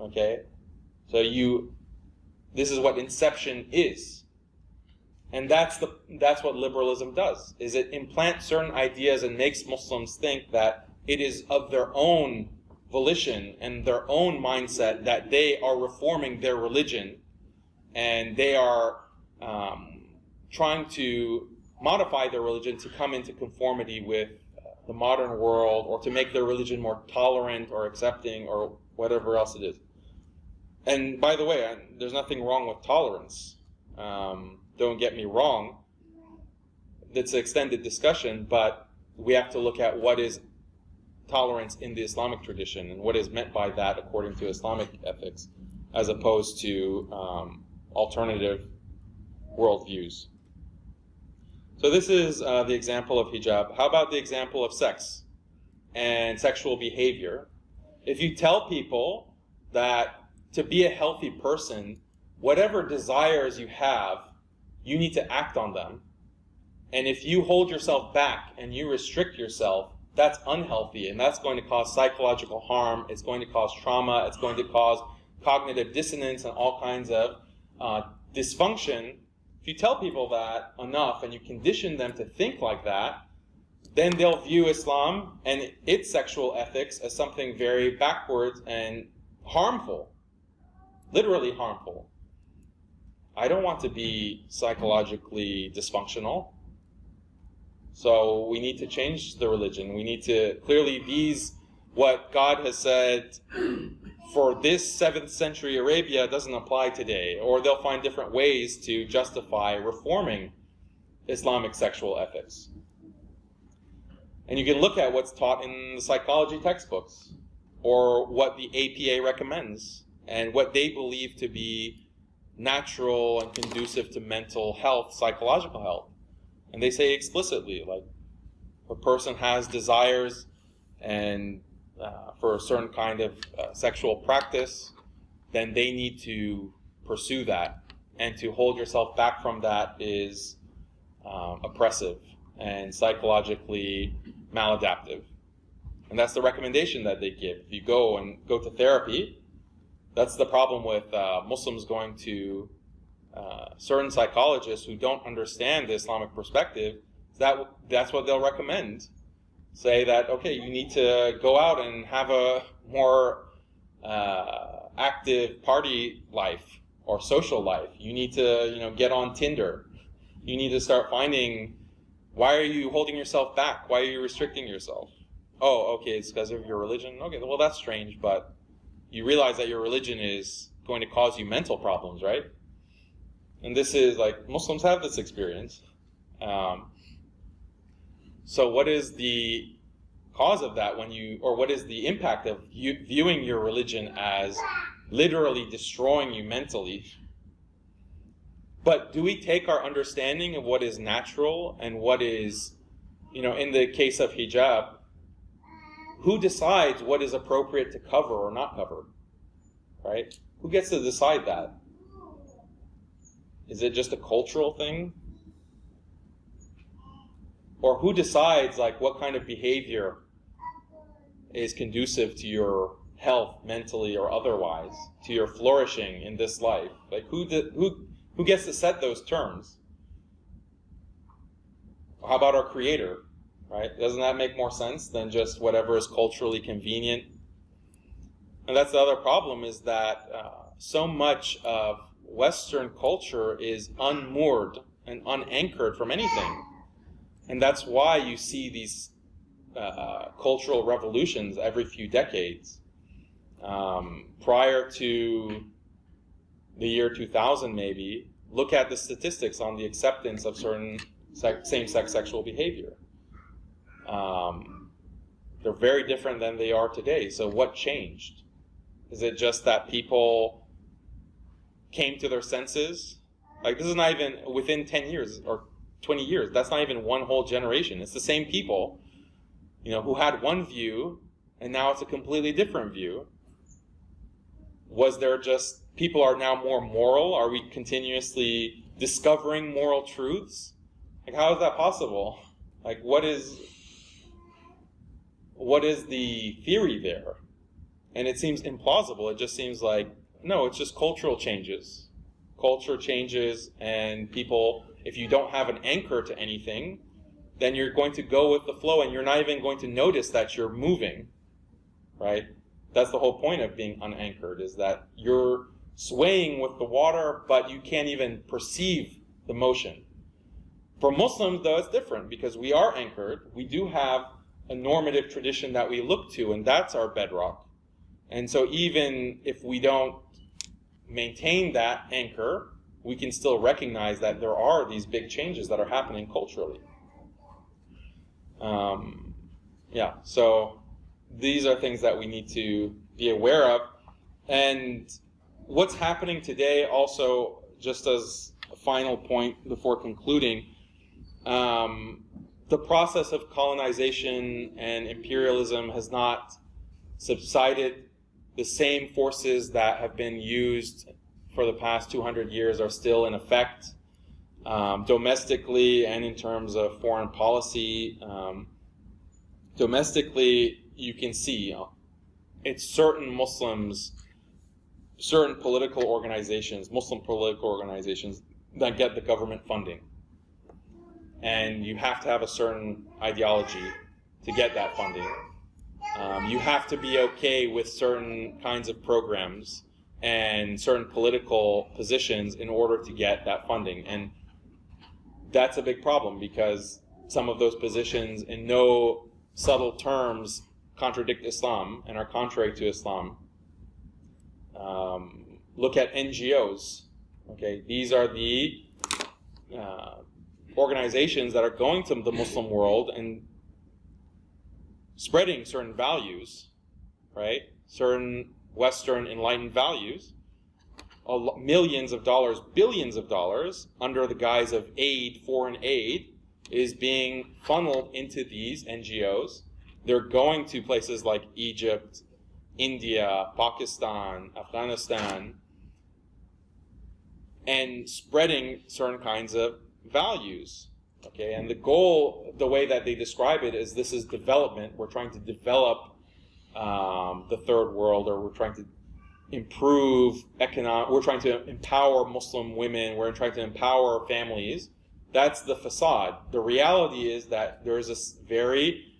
Okay? So this is what inception is. And that's what liberalism does, is it implants certain ideas and makes Muslims think that it is of their own volition and their own mindset that they are reforming their religion, and they are trying to modify their religion to come into conformity with the modern world, or to make their religion more tolerant or accepting or whatever else it is. And by the way, there's nothing wrong with tolerance. Don't get me wrong. It's an extended discussion, but we have to look at what is tolerance in the Islamic tradition and what is meant by that according to Islamic ethics, as opposed to alternative worldviews. So this is the example of hijab. How about the example of sex and sexual behavior? If you tell people that to be a healthy person, whatever desires you have, you need to act on them. And if you hold yourself back and you restrict yourself, that's unhealthy, and that's going to cause psychological harm, it's going to cause trauma, it's going to cause cognitive dissonance and all kinds of dysfunction. If you tell people that enough and you condition them to think like that, then they'll view Islam and its sexual ethics as something very backwards and harmful, literally harmful. I don't want to be psychologically dysfunctional. So we need to change the religion. We need to, clearly what God has said for this 7th century Arabia doesn't apply today, or they'll find different ways to justify reforming Islamic sexual ethics. And you can look at what's taught in the psychology textbooks, or what the APA recommends, and what they believe to be natural and conducive to mental health, psychological health. And they say explicitly, like, if a person has desires and for a certain kind of sexual practice, then they need to pursue that. And to hold yourself back from that is oppressive and psychologically maladaptive. And that's the recommendation that they give. If you go to therapy, that's the problem with Muslims going to certain psychologists who don't understand the Islamic perspective. That's what they'll recommend. Say that, okay, you need to go out and have a more active party life or social life. You need to, get on Tinder. You need to start finding, why are you holding yourself back? Why are you restricting yourself? Oh, okay, it's because of your religion. Okay, well, that's strange, but you realize that your religion is going to cause you mental problems, right? And this is like, Muslims have this experience. So what is the cause of that what is the impact of you viewing your religion as literally destroying you mentally? But do we take our understanding of what is natural and what is, in the case of hijab, who decides what is appropriate to cover or not cover, right? Who gets to decide that? Is it just a cultural thing? Or who decides what kind of behavior is conducive to your health, mentally or otherwise, to your flourishing in this life? Who gets to set those terms? How about our Creator, right? Doesn't that make more sense than just whatever is culturally convenient? And that's the other problem, is that so much of Western culture is unmoored and unanchored from anything. And that's why you see these cultural revolutions every few decades. Prior to the year 2000, maybe, look at the statistics on the acceptance of certain same-sex sexual behavior. They're very different than they are today. So what changed? Is it just that people came to their senses? This is not even within 10 years or 20 years. That's not even one whole generation. It's the same people, who had one view, and now it's a completely different view. Was there just, people are now more moral? Are we continuously discovering moral truths? How is that possible? What is the theory there? And it seems implausible. It just seems no, it's just cultural changes. Culture changes, and people, if you don't have an anchor to anything, then you're going to go with the flow, and you're not even going to notice that you're moving, right? That's the whole point of being unanchored, is that you're swaying with the water, but you can't even perceive the motion. For Muslims, though, it's different, because we are anchored. We do have a normative tradition that we look to, and that's our bedrock. And so even if we don't maintain that anchor, we can still recognize that there are these big changes that are happening culturally. So these are things that we need to be aware of. And what's happening today also, just as a final point before concluding, the process of colonization and imperialism has not subsided. The same forces that have been used for the past 200 years are still in effect, domestically and in terms of foreign policy. Domestically, you can see it's certain Muslims, certain political organizations, Muslim political organizations, that get the government funding. And you have to have a certain ideology to get that funding. You have to be okay with certain kinds of programs and certain political positions in order to get that funding. And that's a big problem, because some of those positions in no subtle terms contradict Islam and are contrary to Islam. Look at NGOs. Okay, these are the organizations that are going to the Muslim world and spreading certain values, right? Certain Western enlightened values. Millions of dollars, billions of dollars, under the guise of aid, foreign aid, is being funneled into these NGOs. They're going to places like Egypt, India, Pakistan, Afghanistan, and spreading certain kinds of values. Okay, and the goal, the way that they describe it, is this is development. We're trying to develop the third world, or we're trying to improve we're trying to empower Muslim women, we're trying to empower families. That's the facade. The reality is that there is this very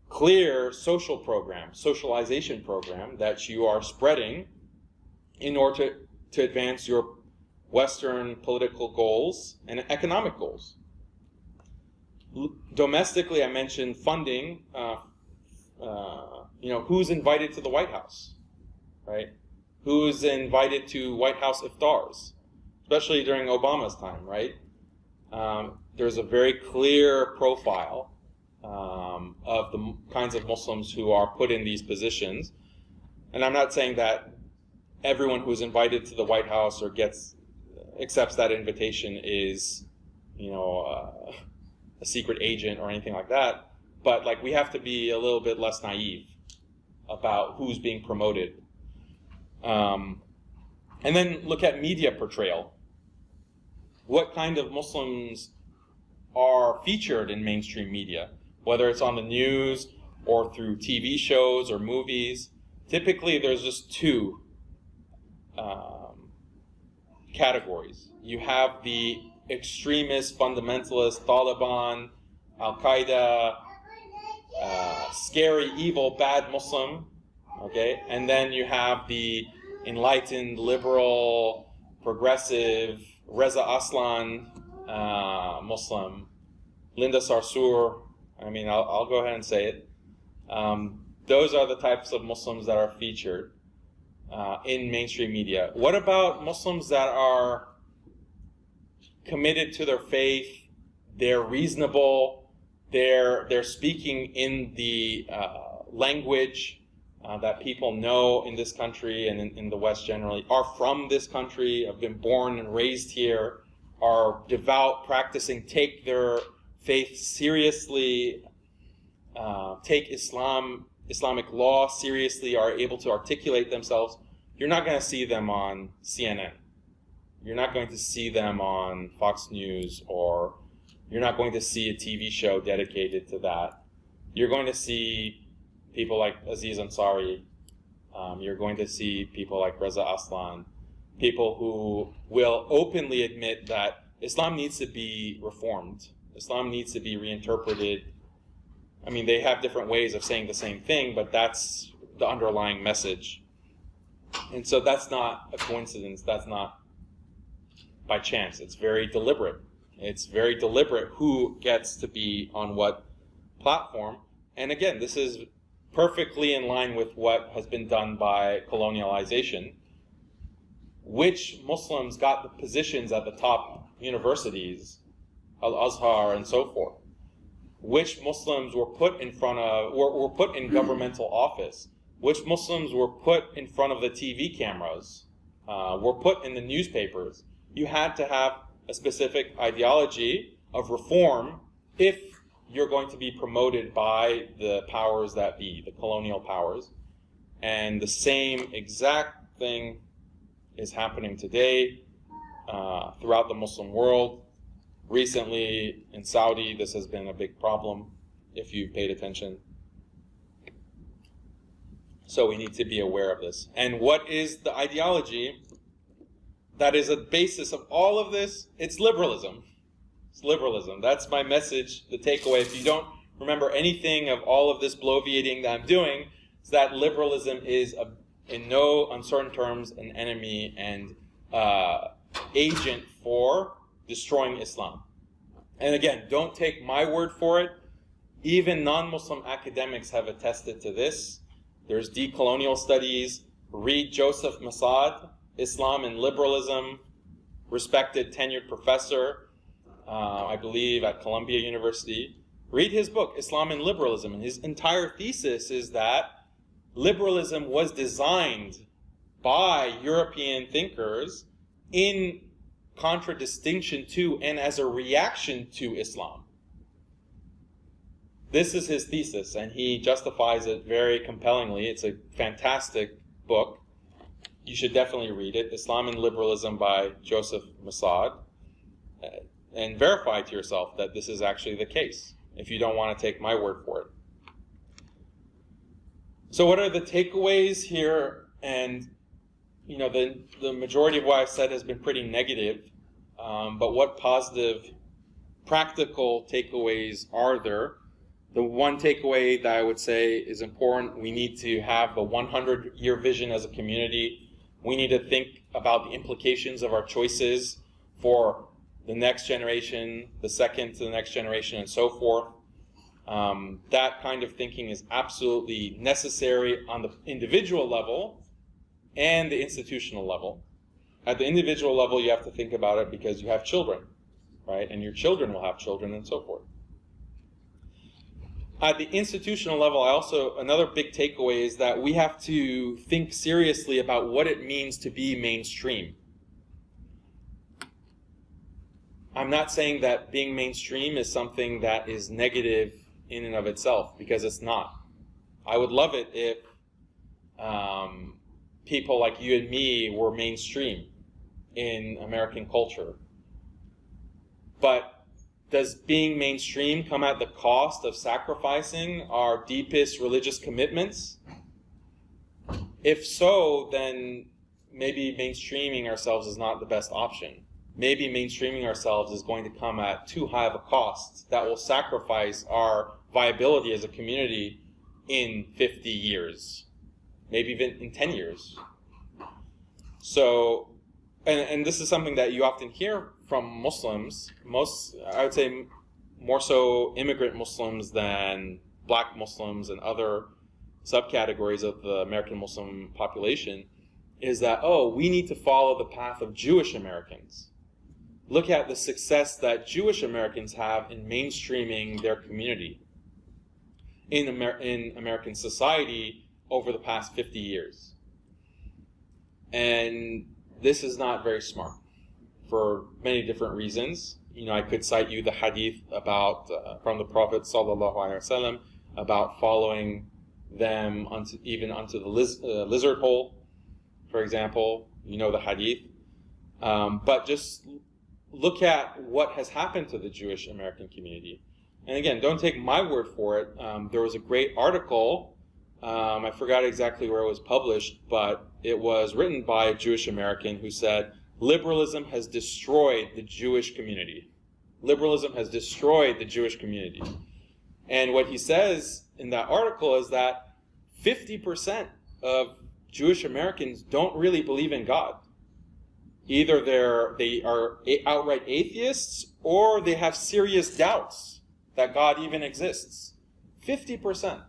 clear social program, socialization program, that you are spreading in order to advance your Western political goals and economic goals. Domestically, I mentioned funding. Who's invited to the White House, right? Who's invited to White House iftars, especially during Obama's time, right? There's a very clear profile of the kinds of Muslims who are put in these positions. And I'm not saying that everyone who's invited to the White House or accepts that invitation is, a secret agent or anything like that. But we have to be a little bit less naive about who's being promoted. And then look at media portrayal. What kind of Muslims are featured in mainstream media, whether it's on the news or through TV shows or movies? Typically, there's just two categories. You have the extremist, fundamentalist, Taliban, Al-Qaeda, scary, evil, bad Muslim, okay? And then you have the enlightened, liberal, progressive, Reza Aslan Muslim, Linda Sarsour. I'll go ahead and say it. Those are the types of Muslims that are featured in mainstream media. What about Muslims that are committed to their faith? They're reasonable. They're speaking in the language that people know in this country and in the West generally, are from this country, have been born and raised here, are devout, practicing, take their faith seriously, take Islamic law seriously, are able to articulate themselves. You're not going to see them on CNN. You're not going to see them on Fox News, or you're not going to see a TV show dedicated to that. You're going to see people like Aziz Ansari. You're going to see people like Reza Aslan, people who will openly admit that Islam needs to be reformed. Islam needs to be reinterpreted. They have different ways of saying the same thing, but that's the underlying message. And so that's not a coincidence. That's not by chance. It's very deliberate. It's very deliberate who gets to be on what platform. and again, this is perfectly in line with what has been done by colonialization, which Muslims got the positions at the top universities, Al-Azhar and so forth, which Muslims were put in front of, were put in governmental office, which Muslims were put in front of the TV cameras, were put in the newspapers. You had to have a specific ideology of reform if you're going to be promoted by the powers that be, the colonial powers. And the same exact thing is happening today throughout the Muslim world. Recently in Saudi, this has been a big problem, if you've paid attention. So we need to be aware of this. And what is the ideology that is a basis of all of this? It's liberalism. It's liberalism. That's my message, the takeaway. If you don't remember anything of all of this bloviating that I'm doing, it's that liberalism is, in no uncertain terms, an enemy and agent for destroying Islam. And again, don't take my word for it. Even non-Muslim academics have attested to this. There's decolonial studies. Read Joseph Massad, Islam and Liberalism, respected tenured professor, I believe at Columbia University. Read his book, Islam and Liberalism, and his entire thesis is that liberalism was designed by European thinkers in contradistinction to and as a reaction to Islam. This is his thesis, and he justifies it very compellingly. It's a fantastic book. You should definitely read it, Islam and Liberalism by Joseph Massad, and verify to yourself that this is actually the case, if you don't want to take my word for it. So what are the takeaways here? And you know, the majority of what I've said has been pretty negative, but what positive, practical takeaways are there? The one takeaway that I would say is important, we need to have the 100-year vision as a community. We need to think about the implications of our choices for the next generation, the second to the next generation, and so forth. That kind of thinking is absolutely necessary on the individual level and the institutional level. At the individual level, you have to think about it because you have children, right? And your children will have children and so forth. At the institutional level, another big takeaway is that we have to think seriously about what it means to be mainstream. I'm not saying that being mainstream is something that is negative in and of itself, because it's not. I would love it if people like you and me were mainstream in American culture. But does being mainstream come at the cost of sacrificing our deepest religious commitments? If so, then maybe mainstreaming ourselves is not the best option. Maybe mainstreaming ourselves is going to come at too high of a cost that will sacrifice our viability as a community in 50 years, maybe even in 10 years. So, and this is something that you often hear from Muslims, I would say more so immigrant Muslims than black Muslims and other subcategories of the American Muslim population, is that, oh, we need to follow the path of Jewish Americans. Look at the success that Jewish Americans have in mainstreaming their community in American society over the past 50 years. And this is not very smart for many different reasons. You know, I could cite you the hadith about from the Prophet ﷺ about following them even onto the lizard hole, for example. You know the hadith. But just look at what has happened to the Jewish American community. And again, don't take my word for it. There was a great article, I forgot exactly where it was published, but it was written by a Jewish American who said, liberalism has destroyed the Jewish community. Liberalism has destroyed the Jewish community. And what he says in that article is that 50% of Jewish Americans don't really believe in God. Either they are outright atheists, or they have serious doubts that God even exists. 50%.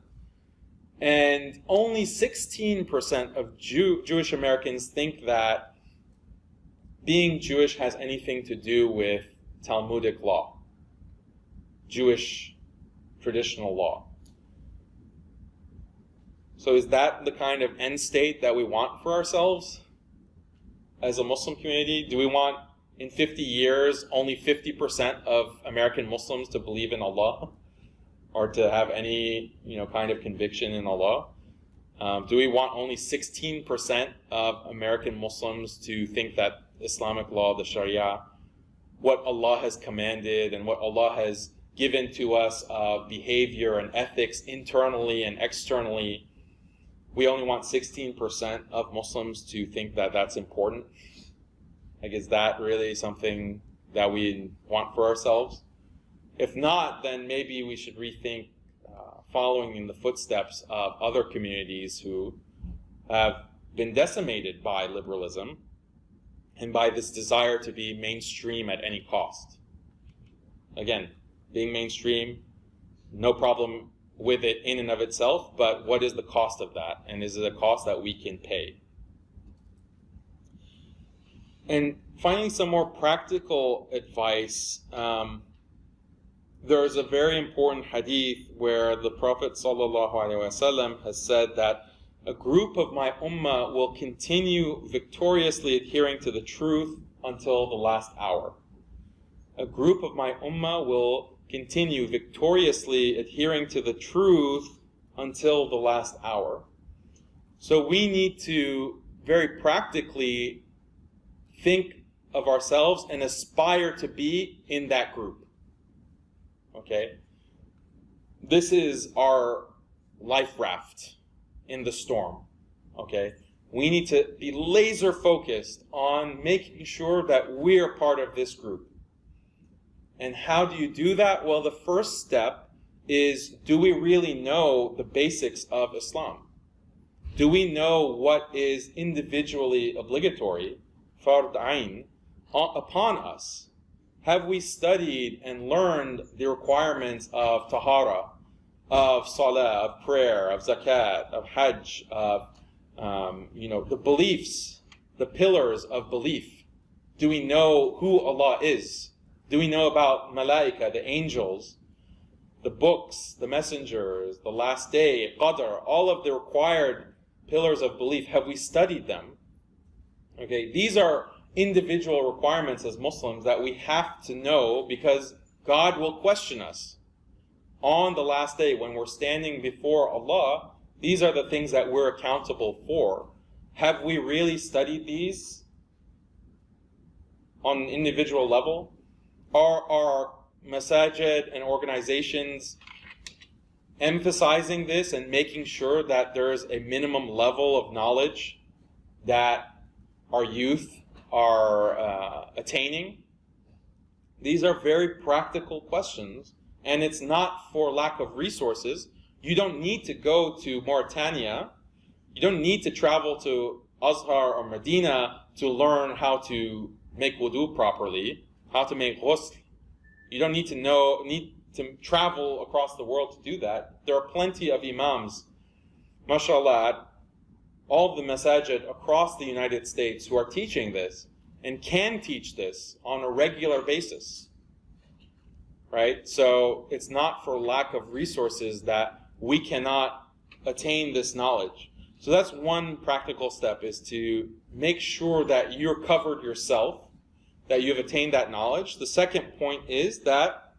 And only 16% of Jewish Americans think that being Jewish has anything to do with Talmudic law, Jewish traditional law. So is that the kind of end state that we want for ourselves as a Muslim community? Do we want in 50 years only 50% of American Muslims to believe in Allah or to have any kind of conviction in Allah? Do we want only 16% of American Muslims to think that Islamic law, the Sharia, what Allah has commanded and what Allah has given to us of behavior and ethics internally and externally, we only want 16% of Muslims to think that that's important? Like, is that really something that we want for ourselves? If not, then maybe we should rethink following in the footsteps of other communities who have been decimated by liberalism and by this desire to be mainstream at any cost. Again, being mainstream, no problem with it in and of itself, but what is the cost of that? And is it a cost that we can pay? And finally, some more practical advice. There is a very important hadith where the Prophet ﷺ has said that a group of my ummah will continue victoriously adhering to the truth until the last hour. A group of my ummah will continue victoriously adhering to the truth until the last hour. So we need to very practically think of ourselves and aspire to be in that group. Okay? This is our life raft in the storm. Okay? We need to be laser focused on making sure that we're part of this group. And how do you do that? Well, the first step is, do we really know the basics of Islam? Do we know what is individually obligatory, fard ayn, upon us? Have we studied and learned the requirements of tahara, of salah, of prayer, of zakat, of hajj, of the beliefs, the pillars of belief? Do we know who Allah is? Do we know about malaika, the angels, the books, the messengers, the last day, qadr, all of the required pillars of belief? Have we studied them? Okay, these are individual requirements as Muslims that we have to know, because God will question us on the last day when we're standing before Allah. These are the things that we're accountable for. Have we really studied these on an individual level? Are our masajid and organizations emphasizing this and making sure that there's a minimum level of knowledge that our youth are attaining? These are very practical questions, and it's not for lack of resources. You don't need to go to Mauritania. You don't need to travel to Azhar or Medina to learn how to make wudu properly, how to make ghusl. You don't need to travel across the world to do that. There are plenty of imams, mashallah, all the masajid across the United States who are teaching this and can teach this on a regular basis. Right? So it's not for lack of resources that we cannot attain this knowledge. So that's one practical step, is to make sure that you're covered yourself, that you've attained that knowledge. The second point is that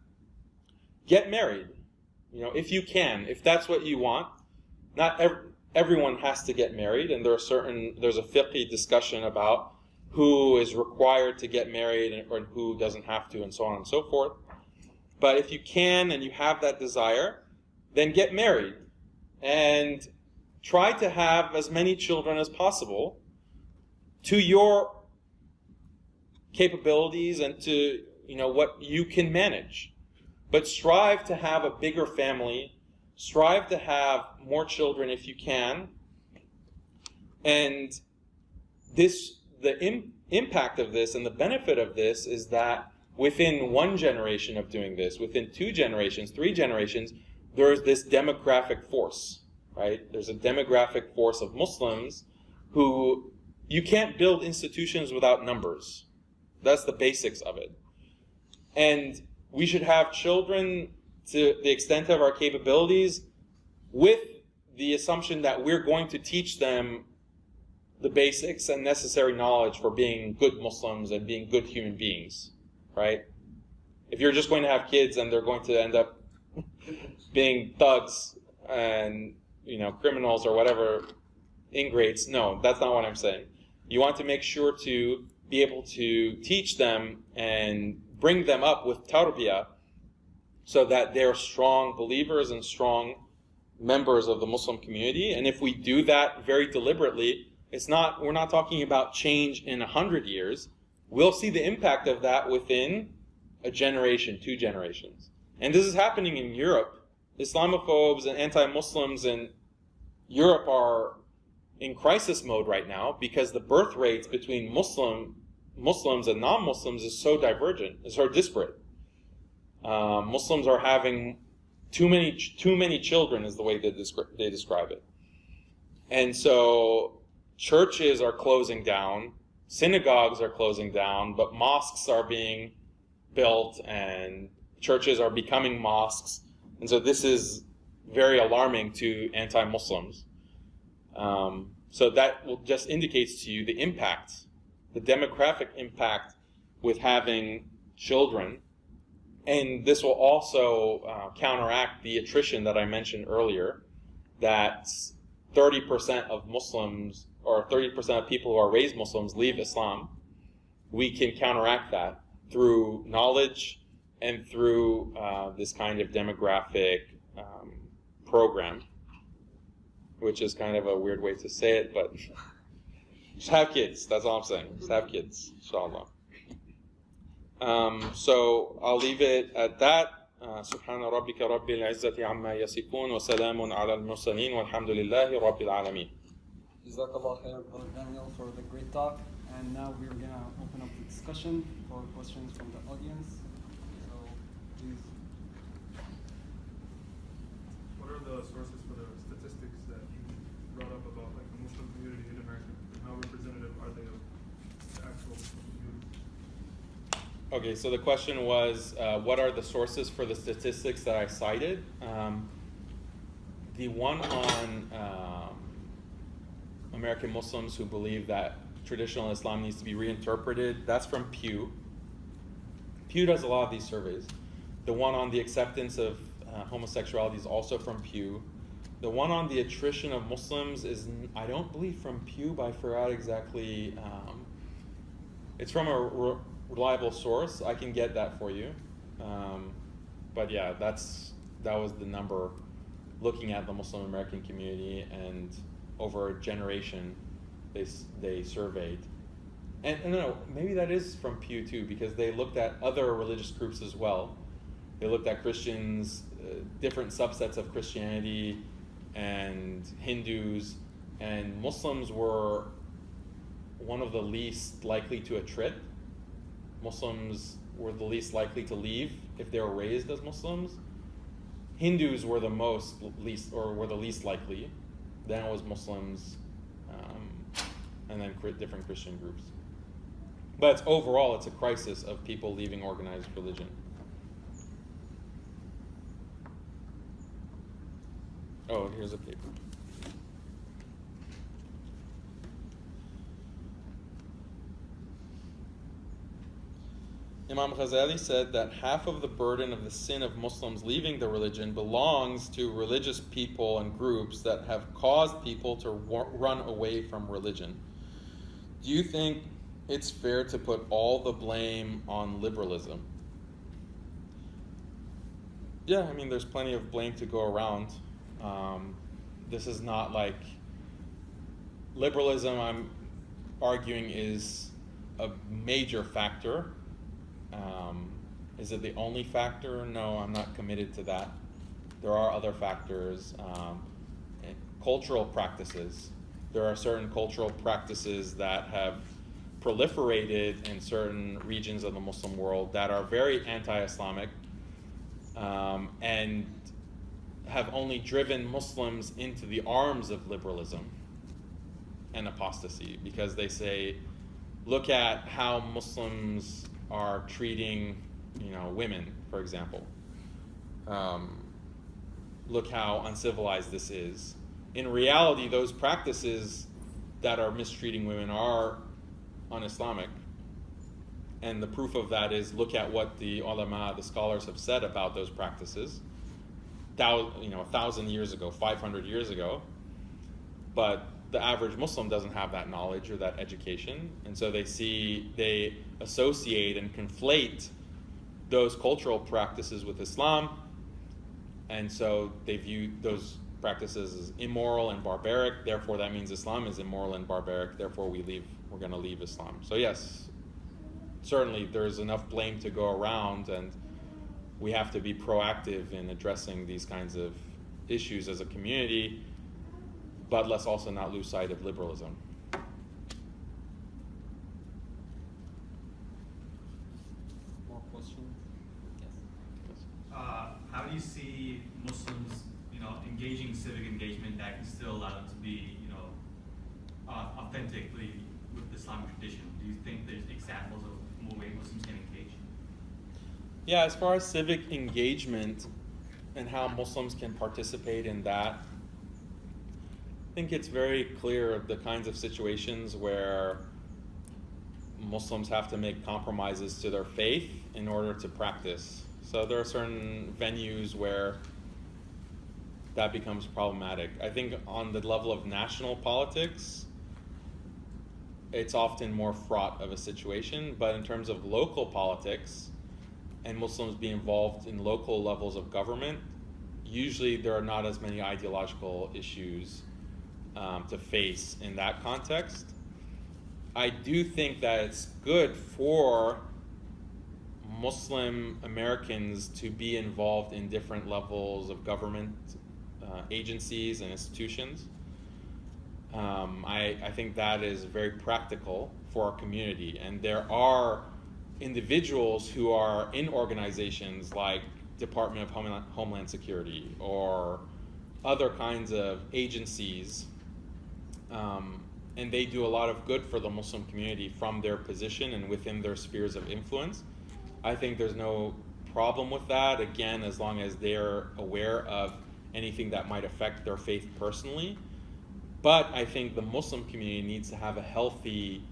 get married. If you can, if that's what you want. Not everyone has to get married, and there's a fiqh discussion about who is required to get married and who doesn't have to, and so on and so forth. But if you can and you have that desire, then get married and try to have as many children as possible to your capabilities and to what you can manage. But strive to have a bigger family. Strive to have more children if you can. And the impact of this and the benefit of this is that within one generation of doing this, within 2 generations, 3 generations, there's this demographic force, right? There's a demographic force of Muslims who, you can't build institutions without numbers. That's the basics of it. And we should have children to the extent of our capabilities with the assumption that we're going to teach them the basics and necessary knowledge for being good Muslims and being good human beings, right? If you're just going to have kids and they're going to end up being thugs and, criminals or whatever, ingrates, no, that's not what I'm saying. You want to make sure to be able to teach them and bring them up with tarbiyah so that they're strong believers and strong members of the Muslim community. And if we do that very deliberately, we're not talking about change in 100 years. We'll see the impact of that within a generation, 2 generations. And this is happening in Europe. Islamophobes and anti-Muslims in Europe are in crisis mode right now because the birth rates between Muslims and non-Muslims is so divergent, is so disparate. Muslims are having too many children, is the way they describe it. And so churches are closing down, synagogues are closing down, but mosques are being built and churches are becoming mosques. And so this is very alarming to anti-Muslims. So that will just indicates to you the impact, the demographic impact with having children. And this will also counteract the attrition that I mentioned earlier, that 30% of Muslims, or 30% of people who are raised Muslims, leave Islam. We can counteract that through knowledge and through this kind of demographic program, which is kind of a weird way to say it, but just have kids, that's all I'm saying. Just have kids, inshallah. So I'll leave it at that. سبحان ربك رب العزة عما يصفون وسلام على المرسلين والحمد لله رب العالمين. Jazakallah khair, Brother Daniel, for the great talk. And now we're going to open up the discussion for questions from the audience. So, please. What are the sources for the statistics that you brought up about like the Muslim community in America, and how representative are they of the actual Muslim community? Okay, so the question was, what are the sources for the statistics that I cited? The one on American Muslims who believe that traditional Islam needs to be reinterpreted, that's from Pew. Pew does a lot of these surveys. The one on the acceptance of homosexuality is also from Pew. The one on the attrition of Muslims is, I don't believe from Pew, but I forgot exactly. It's from a reliable source. I can get that for you. But yeah, that was the number looking at the Muslim American community, and over a generation they surveyed. And no, maybe that is from Pew too, because they looked at other religious groups as well. They looked at Christians, different subsets of Christianity, and Hindus, and Muslims were one of the least likely to attrit. Muslims were the least likely to leave if they were raised as Muslims. Hindus were the least likely. Then it was Muslims, and then different Christian groups. But overall, it's a crisis of people leaving organized religion. Oh, here's a paper. Imam Ghazali said that half of the burden of the sin of Muslims leaving the religion belongs to religious people and groups that have caused people to run away from religion. Do you think it's fair to put all the blame on liberalism? Yeah, I mean, there's plenty of blame to go around. This is not like liberalism, I'm arguing, is a major factor. Is it the only factor? No, I'm not committed to that. There are other factors. Cultural practices. There are certain cultural practices that have proliferated in certain regions of the Muslim world that are very anti-Islamic, and have only driven Muslims into the arms of liberalism and apostasy, because they say, look at how Muslims are treating, women, for example. Look how uncivilized this is. In reality, those practices that are mistreating women are un-Islamic. And the proof of that is, look at what the ulama, the scholars, have said about those practices. 1,000 years ago, 500 years ago. But the average Muslim doesn't have that knowledge or that education. And so they associate and conflate those cultural practices with Islam. And so they view those practices as immoral and barbaric. Therefore, that means Islam is immoral and barbaric. Therefore, we're going to leave Islam. So yes, certainly there's enough blame to go around, and we have to be proactive in addressing these kinds of issues as a community, but let's also not lose sight of liberalism. More questions? Yes. How do you see Muslims, engaging civic engagement that can still allow them to be, authentically with Islamic tradition? Do you think there's examples of more ways Muslims can engage? Yeah, as far as civic engagement and how Muslims can participate in that, I think it's very clear the kinds of situations where Muslims have to make compromises to their faith in order to practice. So there are certain venues where that becomes problematic. I think on the level of national politics, it's often more fraught of a situation, but in terms of local politics and Muslims being involved in local levels of government, usually there are not as many ideological issues to face in that context. I do think that it's good for Muslim Americans to be involved in different levels of government agencies and institutions. I think that is very practical for our community, and there are individuals who are in organizations like Department of Homeland Security or other kinds of agencies, and they do a lot of good for the Muslim community from their position and within their spheres of influence. I think there's no problem with that, again, as long as they're aware of anything that might affect their faith personally. But I think the Muslim community needs to have a healthy,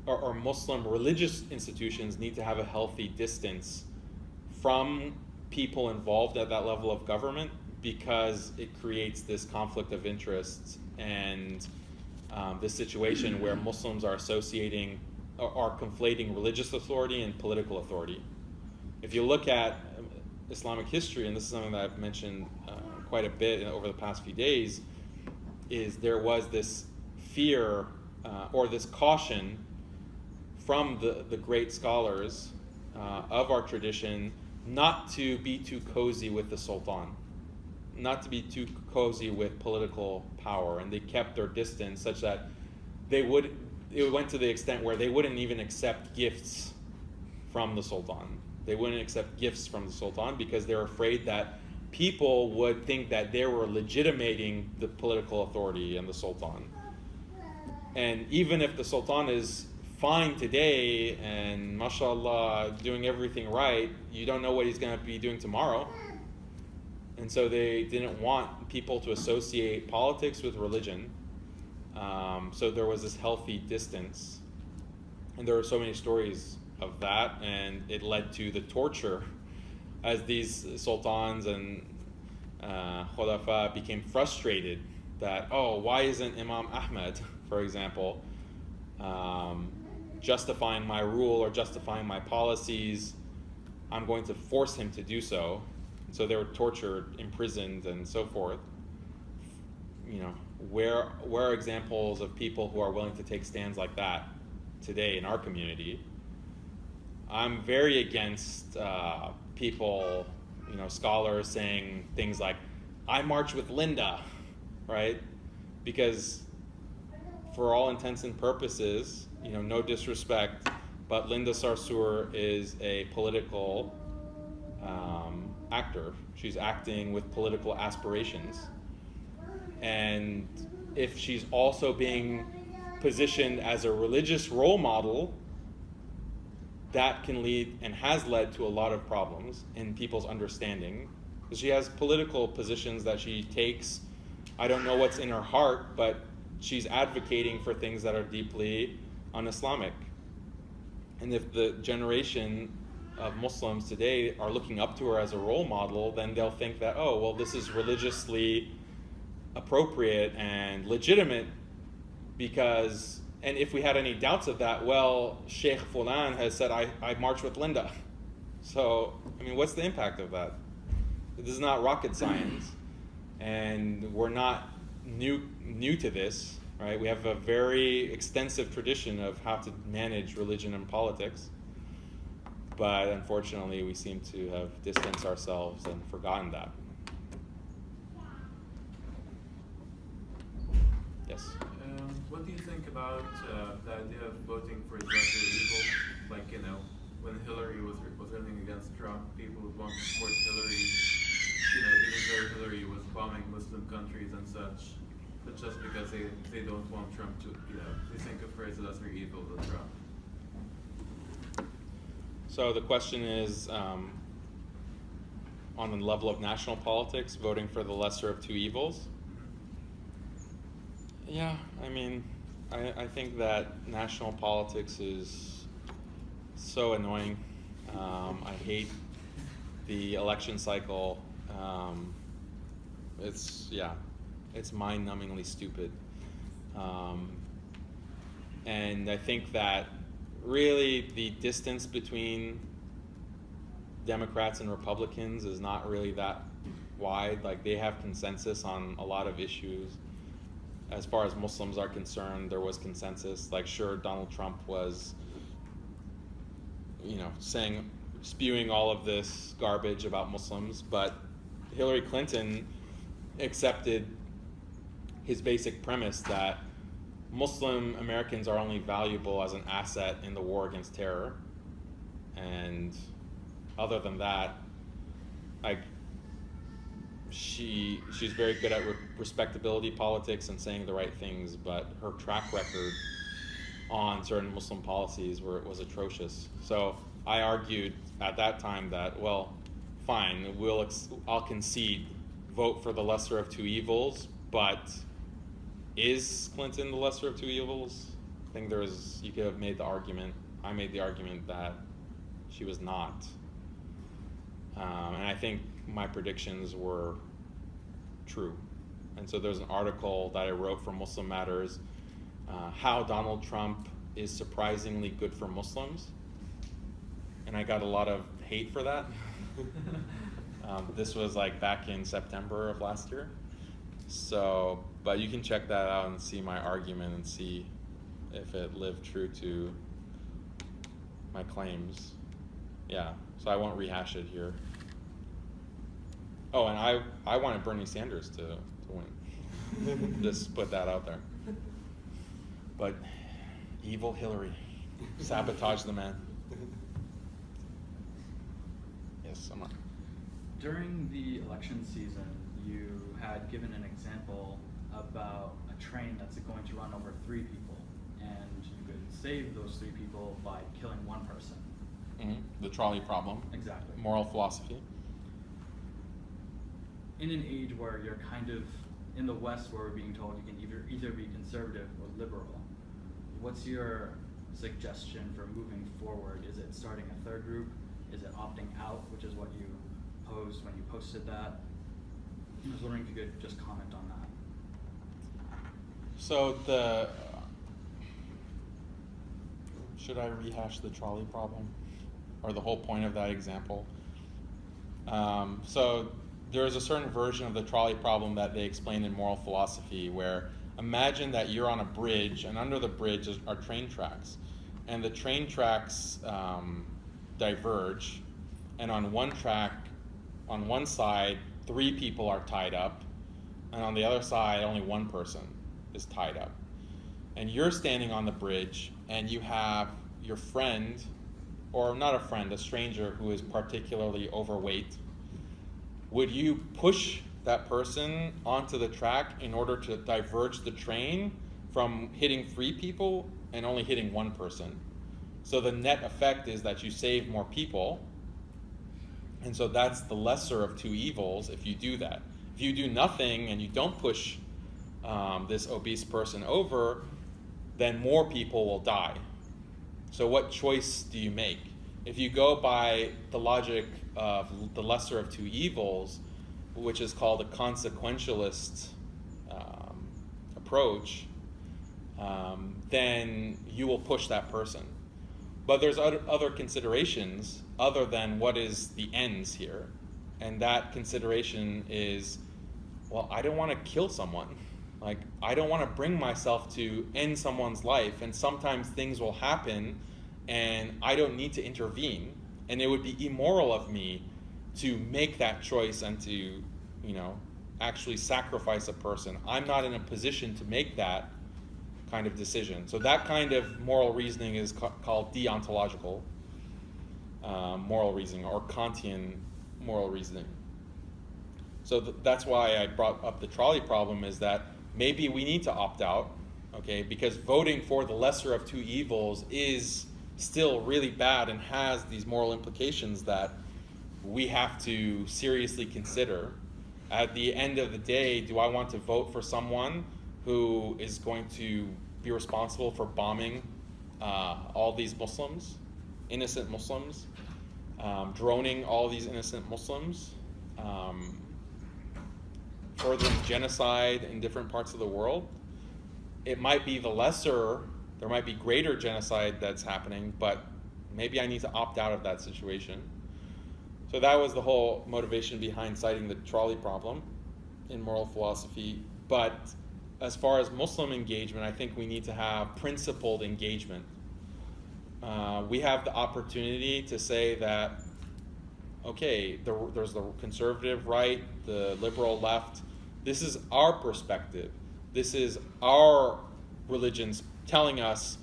or Muslim religious institutions need to have a healthy distance from people involved at that level of government, because it creates this conflict of interests and this situation where Muslims are associating or are conflating religious authority and political authority. If you look at Islamic history, and this is something that I've mentioned quite a bit over the past few days, is there was this fear or this caution from the great scholars of our tradition not to be too cozy with the Sultan, not to be too cozy with political power, and they kept their distance such that it went to the extent where they wouldn't even accept gifts from the Sultan. They wouldn't accept gifts from the Sultan because they were afraid that people would think that they were legitimating the political authority and the Sultan. And even if the Sultan is fine today and mashallah doing everything right, you don't know what he's going to be doing tomorrow. And so they didn't want people to associate politics with religion. So there was this healthy distance. And there were so many stories of that, and it led to the torture as these sultans and khulafa became frustrated that, why isn't Imam Ahmed, for example, justifying my rule or justifying my policies? I'm going to force him to do so. So they were tortured, imprisoned, and so forth. Where are examples of people who are willing to take stands like that today in our community? I'm very against people, scholars saying things like, I march with Linda, right? Because for all intents and purposes, no disrespect, but Linda Sarsour is a political actor. She's acting with political aspirations. And if she's also being positioned as a religious role model, that can lead and has led to a lot of problems in people's understanding. She has political positions that she takes. I don't know what's in her heart, but she's advocating for things that are deeply un-Islamic. And if the generation of Muslims today are looking up to her as a role model, then they'll think that, oh, well, this is religiously appropriate and legitimate because, and if we had any doubts of that, well, Sheikh Fulan has said, I march with Linda. So, I mean, what's the impact of that? This is not rocket science, and we're not new to this, right? We have a very extensive tradition of how to manage religion and politics, but unfortunately we seem to have distanced ourselves and forgotten that. Yes? What do you think about the idea of voting for the lesser evil? Like, you know, when Hillary was running against Trump, people would want to support Hillary, you know, even though Hillary was bombing Muslim countries and such, but just because they don't want Trump to, you know, they think of her as a lesser evil than Trump. So the question is, on the level of national politics, voting for the lesser of two evils? Yeah, I mean, I think that national politics is so annoying. I hate the election cycle. It's mind-numbingly stupid. And I think that really the distance between Democrats and Republicans is not really that wide. Like, they have consensus on a lot of issues. As far as Muslims are concerned, there was consensus. Like, sure, Donald Trump was, spewing all of this garbage about Muslims, but Hillary Clinton accepted his basic premise that Muslim Americans are only valuable as an asset in the war against terror. And other than that, she's very good at respectability politics and saying the right things, but her track record on certain Muslim policies was atrocious. So I argued at that time that, well, fine, I'll concede, vote for the lesser of two evils, but is Clinton the lesser of two evils? I think you could have made the argument, I made the argument that she was not. And I think my predictions were true. And so there's an article that I wrote for Muslim Matters, how Donald Trump is surprisingly good for Muslims. And I got a lot of hate for that. This was like back in September of last year. So, but you can check that out and see my argument and see if it lived true to my claims. Yeah, so I won't rehash it here. Oh, and I wanted Bernie Sanders to win. Just put that out there. But evil Hillary sabotaged the man. Yes, I'm on. During the election season, you had given an example about a train that's going to run over 3 people, and you could save those 3 people by killing 1 person. Mm-hmm. The trolley problem. Exactly. Moral philosophy. In an age where you're kind of in the West, where we're being told you can either be conservative or liberal, what's your suggestion for moving forward? Is it starting a 3rd group? Is it opting out, which is what you posed when you posted that? I was wondering if you could just comment on that. So should I rehash the trolley problem, or the whole point of that example? So there is a certain version of the trolley problem that they explain in moral philosophy, where imagine that you're on a bridge, and under the bridge are train tracks, and the train tracks diverge, and on one track, on one side, 3 people are tied up, and on the other side, only 1 person is tied up. And you're standing on the bridge, and you have your friend or not a friend, a stranger who is particularly overweight, would you push that person onto the track in order to diverge the train from hitting 3 people and only hitting 1 person? So the net effect is that you save more people, and so that's the lesser of 2 evils if you do that. If you do nothing and you don't push this obese person over, then more people will die. So what choice do you make? If you go by the logic of the lesser of 2 evils, which is called a consequentialist approach, then you will push that person. But there's other considerations other than what is the ends here. And that consideration is, well, I don't want to kill someone. Like, I don't want to bring myself to end someone's life, and sometimes things will happen and I don't need to intervene. And it would be immoral of me to make that choice and to, actually sacrifice a person. I'm not in a position to make that kind of decision. So that kind of moral reasoning is called deontological moral reasoning, or Kantian moral reasoning. So that's why I brought up the trolley problem, is that maybe we need to opt out, okay? Because voting for the lesser of 2 evils is still really bad and has these moral implications that we have to seriously consider. At the end of the day, do I want to vote for someone who is going to be responsible for bombing all these Muslims, innocent Muslims, droning all these innocent Muslims, furthering genocide in different parts of the world? It might be the lesser, there might be greater genocide that's happening, but maybe I need to opt out of that situation. So that was the whole motivation behind citing the trolley problem in moral philosophy. But as far as Muslim engagement, I think we need to have principled engagement. We have the opportunity to say that, okay, there's the conservative right, the liberal left. This is our perspective. This is our religions telling us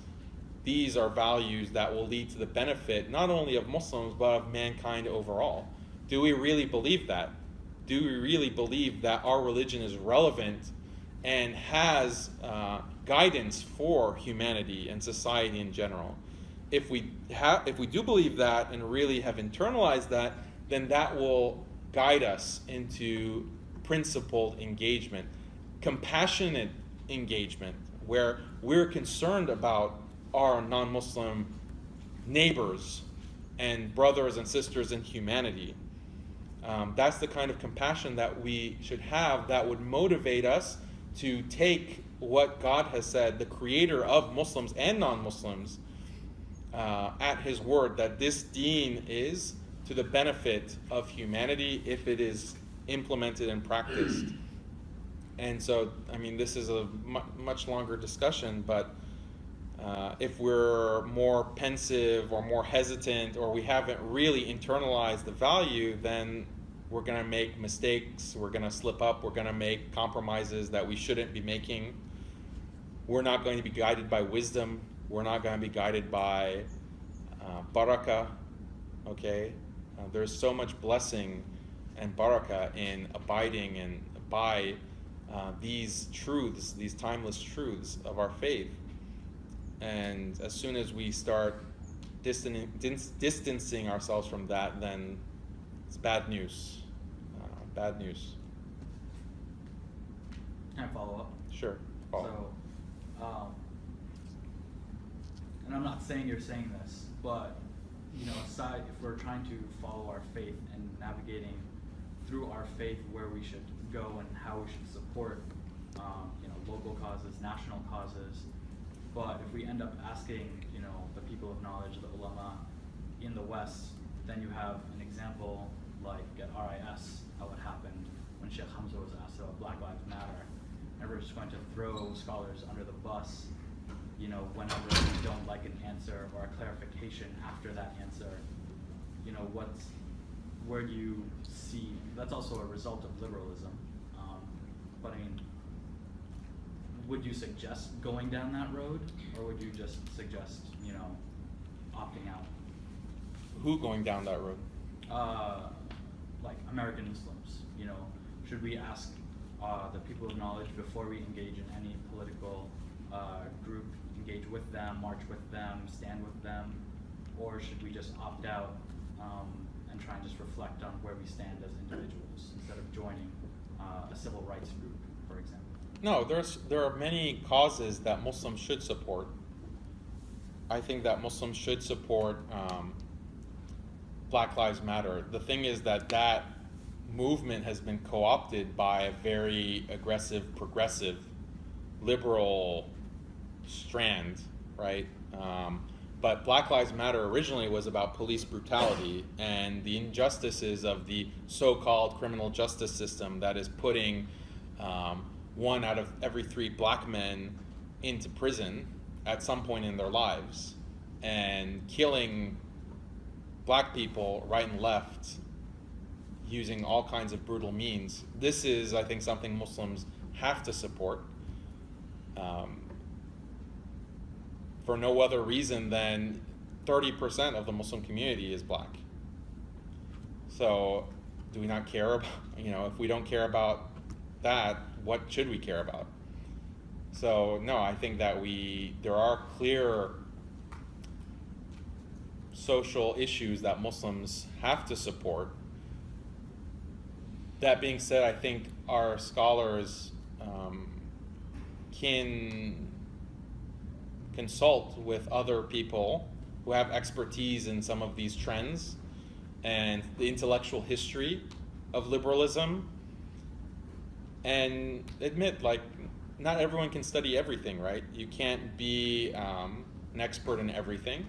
these are values that will lead to the benefit not only of Muslims but of mankind overall. Do we really believe that? Do we really believe that our religion is relevant and has guidance for humanity and society in general? If we do believe that and really have internalized that, then that will guide us into principled engagement, compassionate engagement, where we're concerned about our non-Muslim neighbors and brothers and sisters in humanity. That's the kind of compassion that we should have that would motivate us to take what God has said, the creator of Muslims and non-Muslims, at his word, that this deen is to the benefit of humanity if it is implemented and practiced. And so, this is a much longer discussion, but if we're more pensive or more hesitant, or we haven't really internalized the value, then we're going to make mistakes, we're going to slip up, we're going to make compromises that we shouldn't be making. We're not going to be guided by wisdom. We're not going to be guided by barakah, okay? There's so much blessing and barakah in abiding and by these truths, these timeless truths of our faith. And as soon as we start distancing ourselves from that, then it's bad news. Bad news. Can I follow up? Sure. Follow. So, and I'm not saying you're saying this, but aside, if we're trying to follow our faith and navigating through our faith where we should go and how we should support, local causes, national causes, but if we end up asking, the people of knowledge, the ulama in the West, then you have an example like at RIS, how it happened when Sheikh Hamza was asked about Black Lives Matter, and we're just going to throw scholars under the bus, whenever we don't like an answer or a clarification after that answer. Where do you see, that's also a result of liberalism, but would you suggest going down that road, or would you just suggest, opting out? Who going down that road? Like American Muslims, you know, should we ask the people of knowledge before we engage in any political group, engage with them, march with them, stand with them, or should we just opt out and try and just reflect on where we stand as individuals instead of joining a civil rights group, for example? No, there are many causes that Muslims should support. I think that Muslims should support Black Lives Matter. The thing is that movement has been co-opted by a very aggressive, progressive, liberal strand, right? But Black Lives Matter originally was about police brutality and the injustices of the so-called criminal justice system that is putting 1 out of every 3 black men into prison at some point in their lives and killing black people right and left using all kinds of brutal means. This is, I think, something Muslims have to support for no other reason than 30% of the Muslim community is black. So do we not care about, if we don't care about that, what should we care about? So no, I think that there are clear social issues that Muslims have to support. That being said, I think our scholars can consult with other people who have expertise in some of these trends and the intellectual history of liberalism, and admit, like, not everyone can study everything, right? You can't be an expert in everything.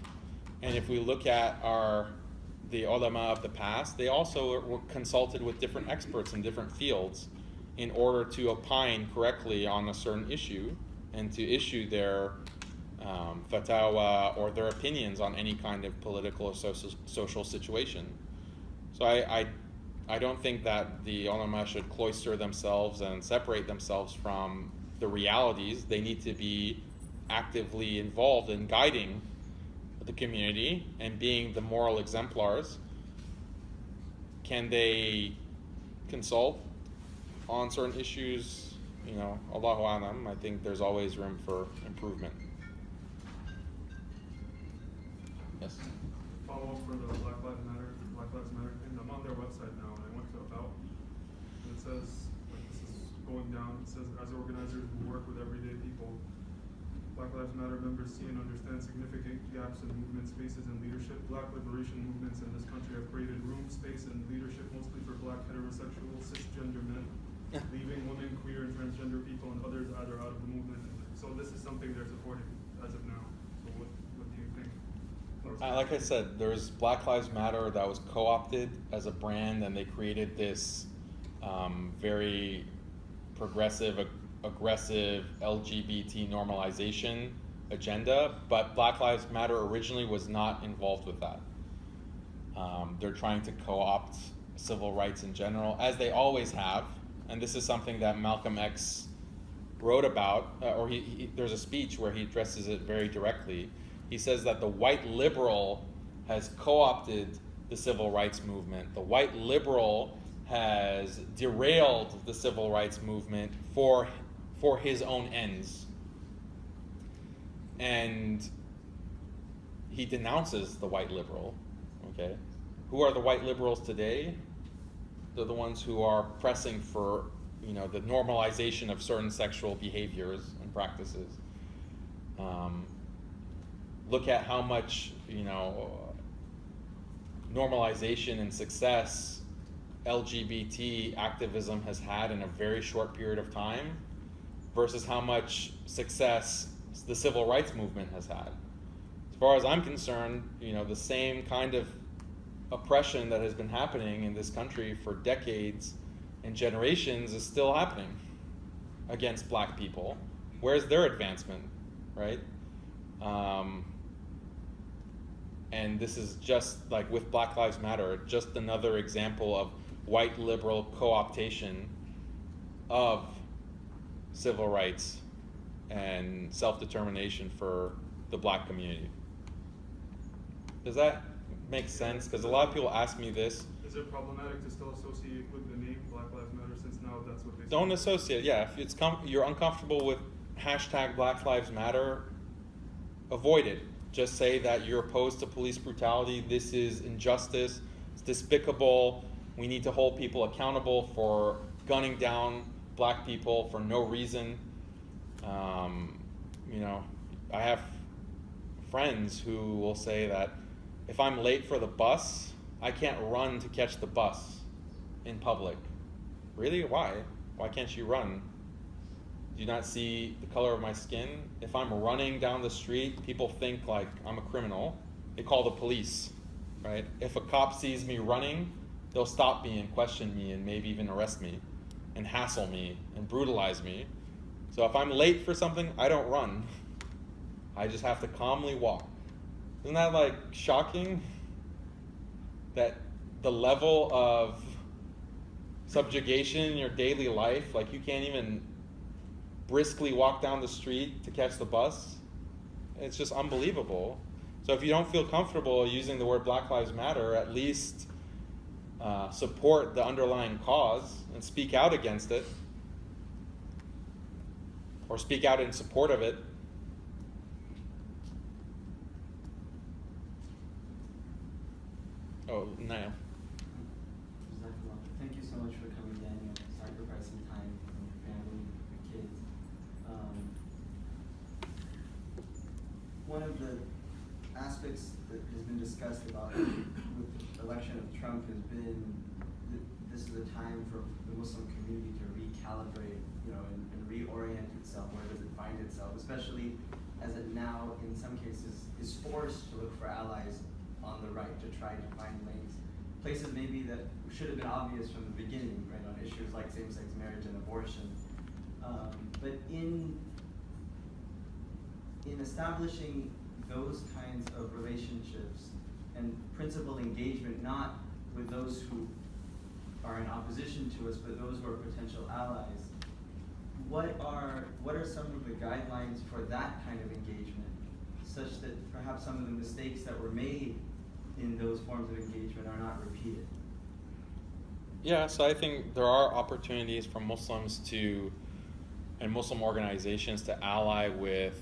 And if we look at the ulama of the past, they also were consulted with different experts in different fields in order to opine correctly on a certain issue and to issue their fatwa or their opinions on any kind of political or social situation. So I don't think that the ulama should cloister themselves and separate themselves from the realities. They need to be actively involved in guiding the community and being the moral exemplars. Can they consult on certain issues? Allahu Alam. I think there's always room for improvement. Yes? Follow up for the Black Lives Matter thing. I'm on their website now, and I went to About. And it says, like, this is going down. It says, as organizers who work with everyday people, Black Lives Matter members see and understand significant gaps in movement spaces and leadership. Black liberation movements in this country have created room, space, and leadership mostly for black heterosexual cisgender men, leaving women, queer, and transgender people and others either out of the movement. So this is something they're supporting as of now. So what do you think? Like I said, there's Black Lives Matter that was co-opted as a brand, and they created this very progressive, aggressive LGBT normalization agenda, but Black Lives Matter originally was not involved with that. They're trying to co-opt civil rights in general, as they always have, and this is something that Malcolm X wrote about, or there's a speech where he addresses it very directly. He says that the white liberal has co-opted the civil rights movement. The white liberal has derailed the civil rights movement for his own ends. And he denounces the white liberal, okay? Who are the white liberals today? They're the ones who are pressing for, the normalization of certain sexual behaviors and practices. Look at how much, normalization and success LGBT activism has had in a very short period of time versus how much success the civil rights movement has had. As far as I'm concerned, the same kind of oppression that has been happening in this country for decades and generations is still happening against black people. Where's their advancement, right? And this is just like with Black Lives Matter, just another example of white liberal co-optation of civil rights and self-determination for the black community. Does that makes sense, because a lot of people ask me this. Is it problematic to still associate with the name Black Lives Matter since now that's what they say? Don't associate. Yeah, if it's you're uncomfortable with hashtag Black Lives Matter, avoid it. Just say that you're opposed to police brutality. This is injustice. It's despicable. We need to hold people accountable for gunning down black people for no reason. You know, I have friends who will say that if I'm late for the bus, I can't run to catch the bus in public. Really? Why? Why can't you run? Do you not see the color of my skin? If I'm running down the street, people think like I'm a criminal. They call the police, right? If a cop sees me running, they'll stop me and question me and maybe even arrest me and hassle me and brutalize me. So if I'm late for something, I don't run. I just have to calmly walk. Isn't that like shocking? That the level of subjugation in your daily life, like you can't even briskly walk down the street to catch the bus. It's just unbelievable. So if you don't feel comfortable using the word Black Lives Matter, at least support the underlying cause and speak out against it, or speak out in support of it. Oh, Niall. Thank you so much for coming, Daniel. Sacrificing time from your family, your kids. One of the aspects that has been discussed about with the election of Trump has been that this is a time for the Muslim community to recalibrate, and reorient itself. Where does it find itself? Especially as it now, in some cases, is forced to look for allies on the right to try to find lanes, places maybe that should have been obvious from the beginning, right, on issues like same-sex marriage and abortion. But in establishing those kinds of relationships and principled engagement, not with those who are in opposition to us, but those who are potential allies, what are some of the guidelines for that kind of engagement, such that perhaps some of the mistakes that were made in those forms of engagement are not repeated? Yeah, so I think there are opportunities for Muslims and Muslim organizations to ally with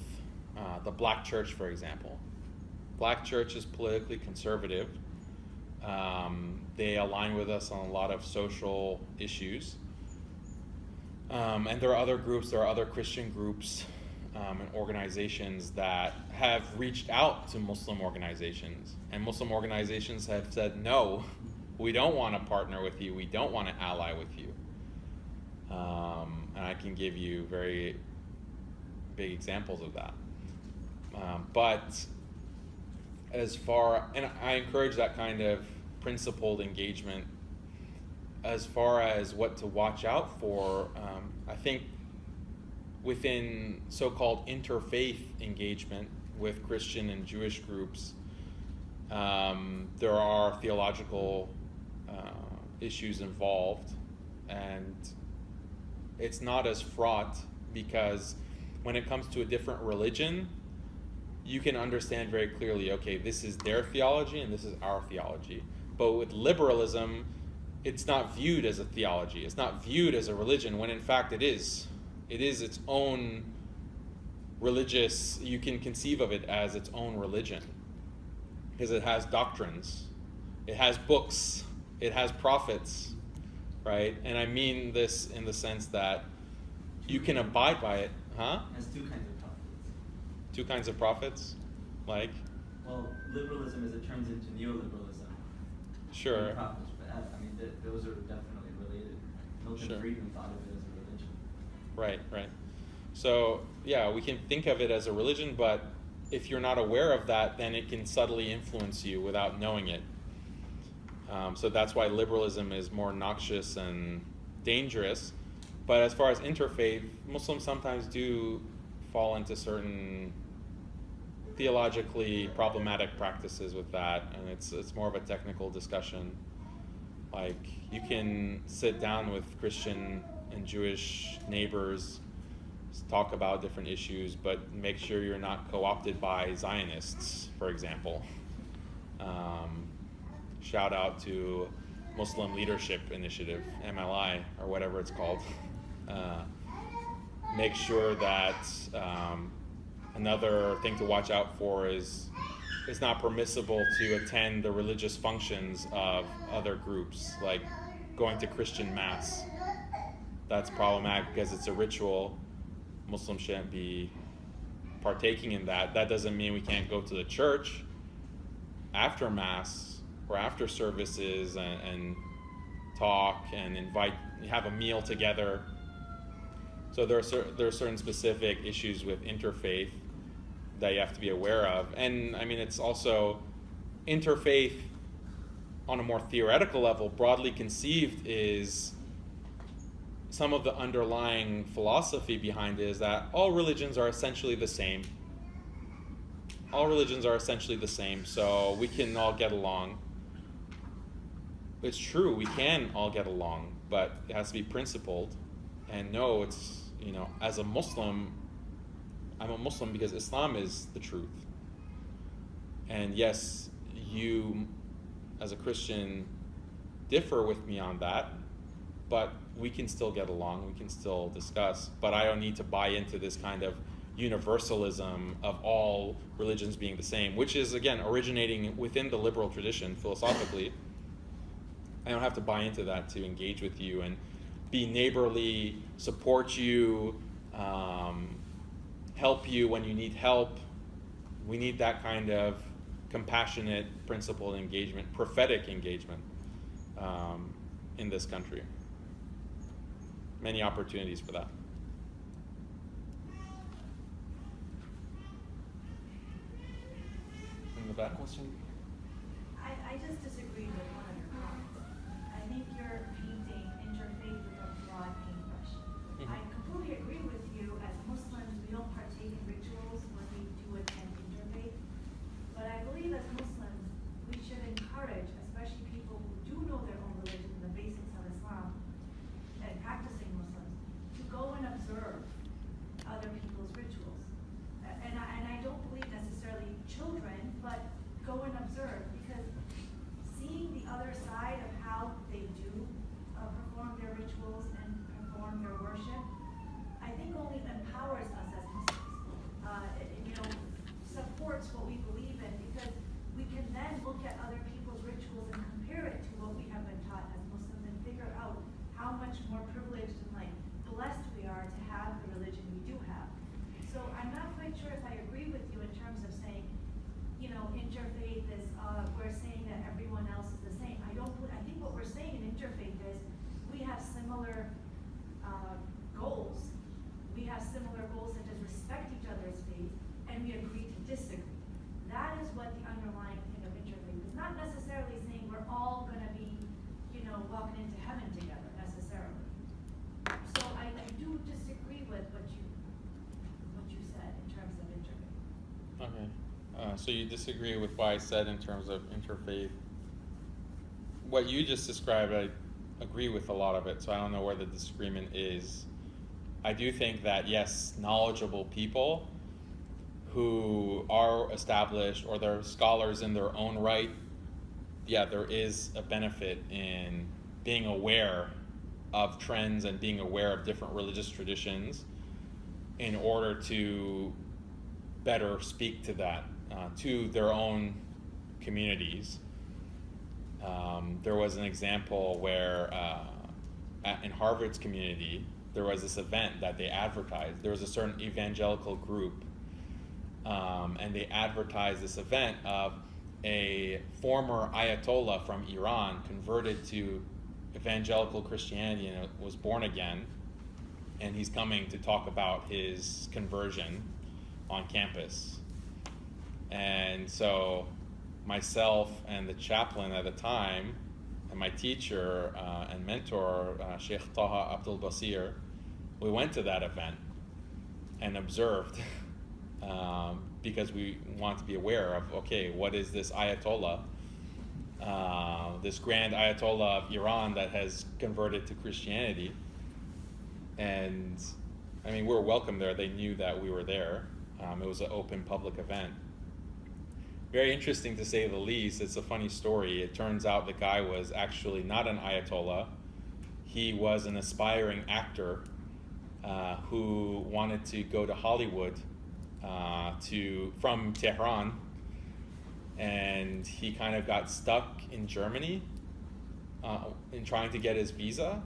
the Black Church, for example. Black Church is politically conservative. They align with us on a lot of social issues. And there are other groups, there are other Christian groups and organizations that have reached out to Muslim organizations. And Muslim organizations have said, no, we don't want to partner with you, we don't want to ally with you. And I can give you very big examples of that. But and I encourage that kind of principled engagement. As far as what to watch out for, I think within so-called interfaith engagement with Christian and Jewish groups, there are theological issues involved, and it's not as fraught because when it comes to a different religion, you can understand very clearly, okay, this is their theology and this is our theology. But with liberalism, it's not viewed as a theology. It's not viewed as a religion, when in fact it is. It is its own religious, you can conceive of it as its own religion. Because it has doctrines, it has books, it has prophets, right? And I mean this in the sense that you can abide by it, huh? It has two kinds of prophets. Two kinds of prophets, like? Well, liberalism as it turns into neoliberalism. Sure. And prophets, but I mean, those are definitely related. Milton Sure. Friedman thought of it as a religion. Right. So, yeah, we can think of it as a religion, but if you're not aware of that, then it can subtly influence you without knowing it. So that's why liberalism is more noxious and dangerous. But as far as interfaith, Muslims sometimes do fall into certain theologically problematic practices with that, and it's more of a technical discussion. Like, you can sit down with Christian and Jewish neighbors, talk about different issues, but make sure you're not co-opted by Zionists, for example. shout out to Muslim Leadership Initiative, MLI, or whatever it's called. Make sure that another thing to watch out for is it's not permissible to attend the religious functions of other groups, like going to Christian mass. That's problematic because it's a ritual. Muslims shouldn't be partaking in that. That doesn't mean we can't go to the church after mass or after services and talk and have a meal together. So there are certain specific issues with interfaith that you have to be aware of. And I mean, it's also interfaith on a more theoretical level, broadly conceived, is some of the underlying philosophy behind it is that all religions are essentially the same. All religions are essentially the same, so we can all get along. It's true, we can all get along, but it has to be principled. And no, it's, as a Muslim, I'm a Muslim because Islam is the truth. And yes, you, as a Christian, differ with me on that, but we can still get along, we can still discuss, but I don't need to buy into this kind of universalism of all religions being the same, which is, again, originating within the liberal tradition philosophically. I don't have to buy into that to engage with you and be neighborly, support you, help you when you need help. We need that kind of compassionate, principled engagement, prophetic engagement in this country. Many opportunities for that. In the back. Question. I just disagree with one of your comments. I think you're painting interfaith with a broad paintbrush. I completely agree with you. As Muslims, we don't partake in rituals when we do attend interfaith. But I believe as Muslims, we should encourage, especially people who do know their own religion and the basics of Islam, and practicing Muslims, to go and observe other people's rituals. And I don't believe necessarily children, but go and observe, because seeing the other side of how they do perform their rituals and perform their worship, I think only empowers us as Muslims. Supports what we believe in, because we can then look at other people's rituals and compare it to what we have been taught as Muslims and figure out how much more privileged and blessed we are to have the religion we do have. So I'm not quite sure if I agree with you in terms of saying, interfaith is, we're saying that everyone else is the same. I think what we're saying in interfaith is we have similar goals. We have similar goals such as respect each other's faith, and we agree to disagree. That is what the underlying thing of interfaith is. Not necessarily saying we're all going to be, walking into heaven together necessarily. So I do disagree with what you said in terms of interfaith. Okay. So you disagree with what I said in terms of interfaith. What you just described, I agree with a lot of it, so I don't know where the disagreement is. I do think that, yes, knowledgeable people who are established or they're scholars in their own right, yeah, there is a benefit in being aware of trends and being aware of different religious traditions in order to better speak to that, to their own communities. There was an example where in Harvard's community, there was this event that they advertised. There was a certain evangelical group, and they advertised this event of a former Ayatollah from Iran converted to evangelical Christianity and was born again, and he's coming to talk about his conversion on campus. And so myself and the chaplain at the time and my teacher and mentor, Sheikh Taha Abdul Basir, we went to that event and observed because we want to be aware of, okay, what is this Ayatollah, this grand Ayatollah of Iran that has converted to Christianity? And I mean, we were welcome there. They knew that we were there. It was an open public event. very interesting to say the least. It's a funny story. It turns out the guy was actually not an Ayatollah. He was an aspiring actor who wanted to go to Hollywood from Tehran, and he kind of got stuck in Germany in trying to get his visa.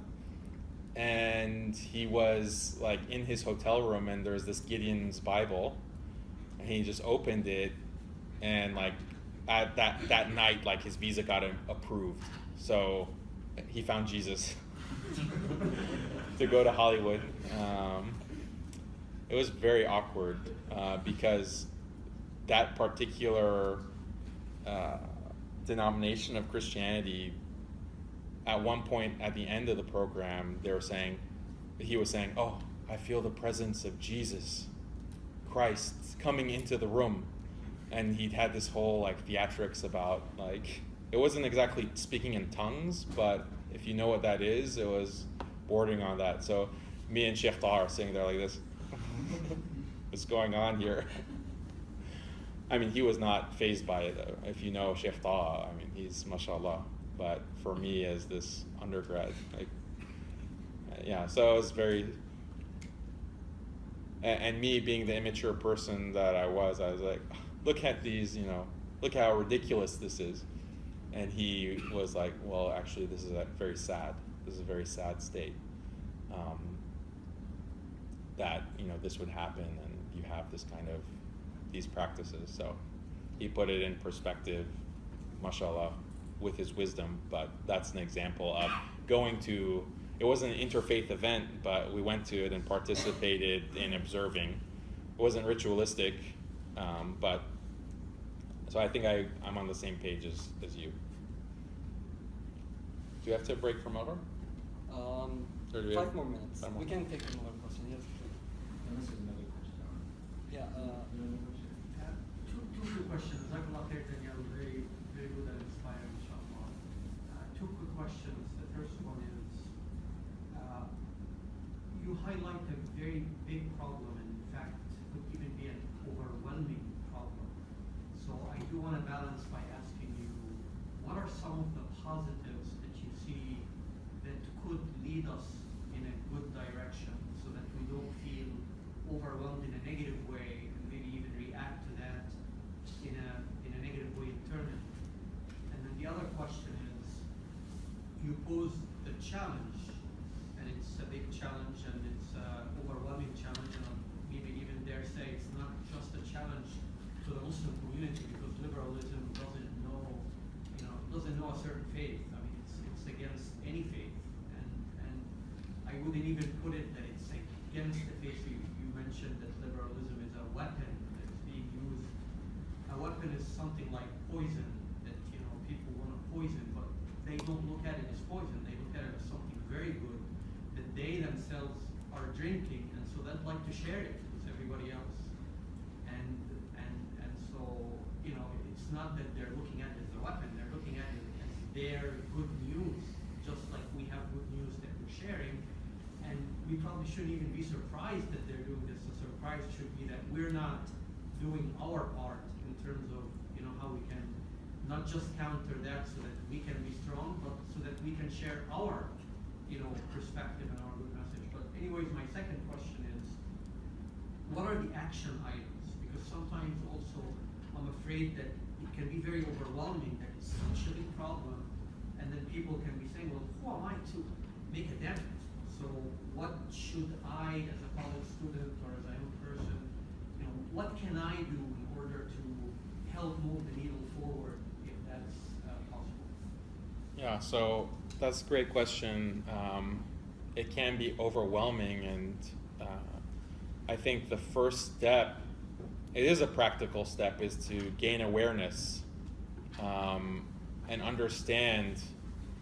And he was like in his hotel room, and there's this Gideon's Bible, and he just opened it, and like at that night, like his visa got approved. So he found Jesus to go to Hollywood. It was very awkward because that particular denomination of Christianity, at one point at the end of the program, he was saying, "Oh, I feel the presence of Jesus Christ coming into the room," and he'd had this whole like theatrics about like, it wasn't exactly speaking in tongues, but if you know what that is, it was bordering on that. So me and Sheikh Taha are sitting there like this. What's going on here? I mean, he was not fazed by it though. If you know Sheikh Taha, I mean, he's mashallah. But for me as this undergrad, like, yeah, so it was very, and me being the immature person that I was like, look at these, look how ridiculous this is. And he was like, well, actually, this is very sad. This is a very sad state that, this would happen, and you have this kind of, these practices. So he put it in perspective, mashallah, with his wisdom. But that's an example of going to, it wasn't an interfaith event, but we went to it and participated in observing. It wasn't ritualistic, but so I think I'm on the same page as you. Do you have to break from over? 5 more minutes. We can take another question. Yes. And this is another question. Yeah. Two questions. Jazakallah khair, Daniel. Very, very good and inspiring, inshallah. Two quick questions. The first one is, you highlight a very big problem, and in fact, could even be an overwhelming problem. So I do want to balance by asking you, what are some of the positives that you see that could lead us in a good direction, so that we don't feel overwhelmed in a negative way, and maybe even react to that in a negative way internally? And then the other question is, you pose the challenge, and it's a big challenge, and it's an overwhelming challenge, and I'll maybe even dare say it's not just a challenge to the Muslim community, because liberalism doesn't know a certain faith. I mean, it's against any faith, and I wouldn't even put it that it's against the faith. You mentioned that liberalism is a weapon that is being used. A weapon is something like poison that people want to poison, but they don't look at it as poison. They look at it as something very good that they themselves are drinking, and so they'd like to share it with everybody else. And so it's not that they're looking at it as a weapon. They're looking at it as their good news, just like we have good news that we're sharing. And we probably shouldn't even be surprised that they're doing this. The surprise should be that we're not doing our part in terms of how we can not just counter that so that we can be strong, but so that we can share our perspective and our good message. But anyways, my second question is, what are the action items? Because sometimes also I'm afraid that it can be very overwhelming, that it's such a big problem, and then people can be saying, well, who am I to make a dent? So what should I, as a college student or as a young person, what can I do in order to help move the needle forward, if that's possible? Yeah, so that's a great question. It can be overwhelming, and I think the first step, it is a practical step, is to gain awareness and understand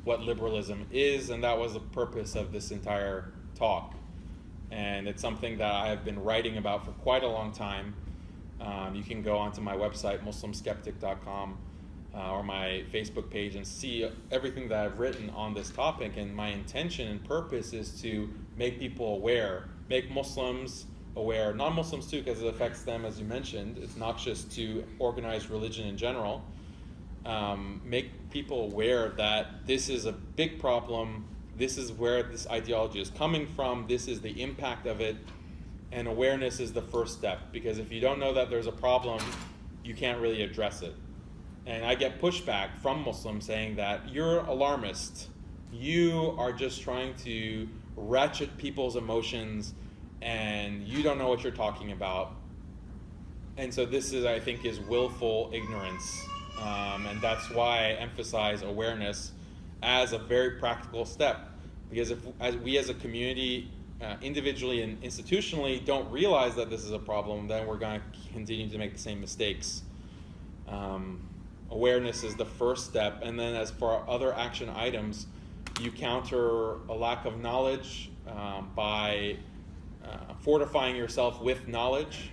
what liberalism is, and that was the purpose of this entire talk. And it's something that I have been writing about for quite a long time. You can go onto my website, muslimskeptic.com, or my Facebook page, and see everything that I've written on this topic. And my intention and purpose is to make people aware, make Muslims aware, non-Muslims too, because it affects them, as you mentioned. It's noxious to organized religion in general. Make people aware that this is a big problem, this is where this ideology is coming from, this is the impact of it, and awareness is the first step, because if you don't know that there's a problem, you can't really address it. And I get pushback from Muslims saying that you're alarmist, you are just trying to ratchet people's emotions, and you don't know what you're talking about. And so this is, I think, is willful ignorance. And that's why I emphasize awareness as a very practical step. Because if we as a community, individually and institutionally, don't realize that this is a problem, then we're going to continue to make the same mistakes. Awareness is the first step. And then as for other action items, you counter a lack of knowledge by fortifying yourself with knowledge.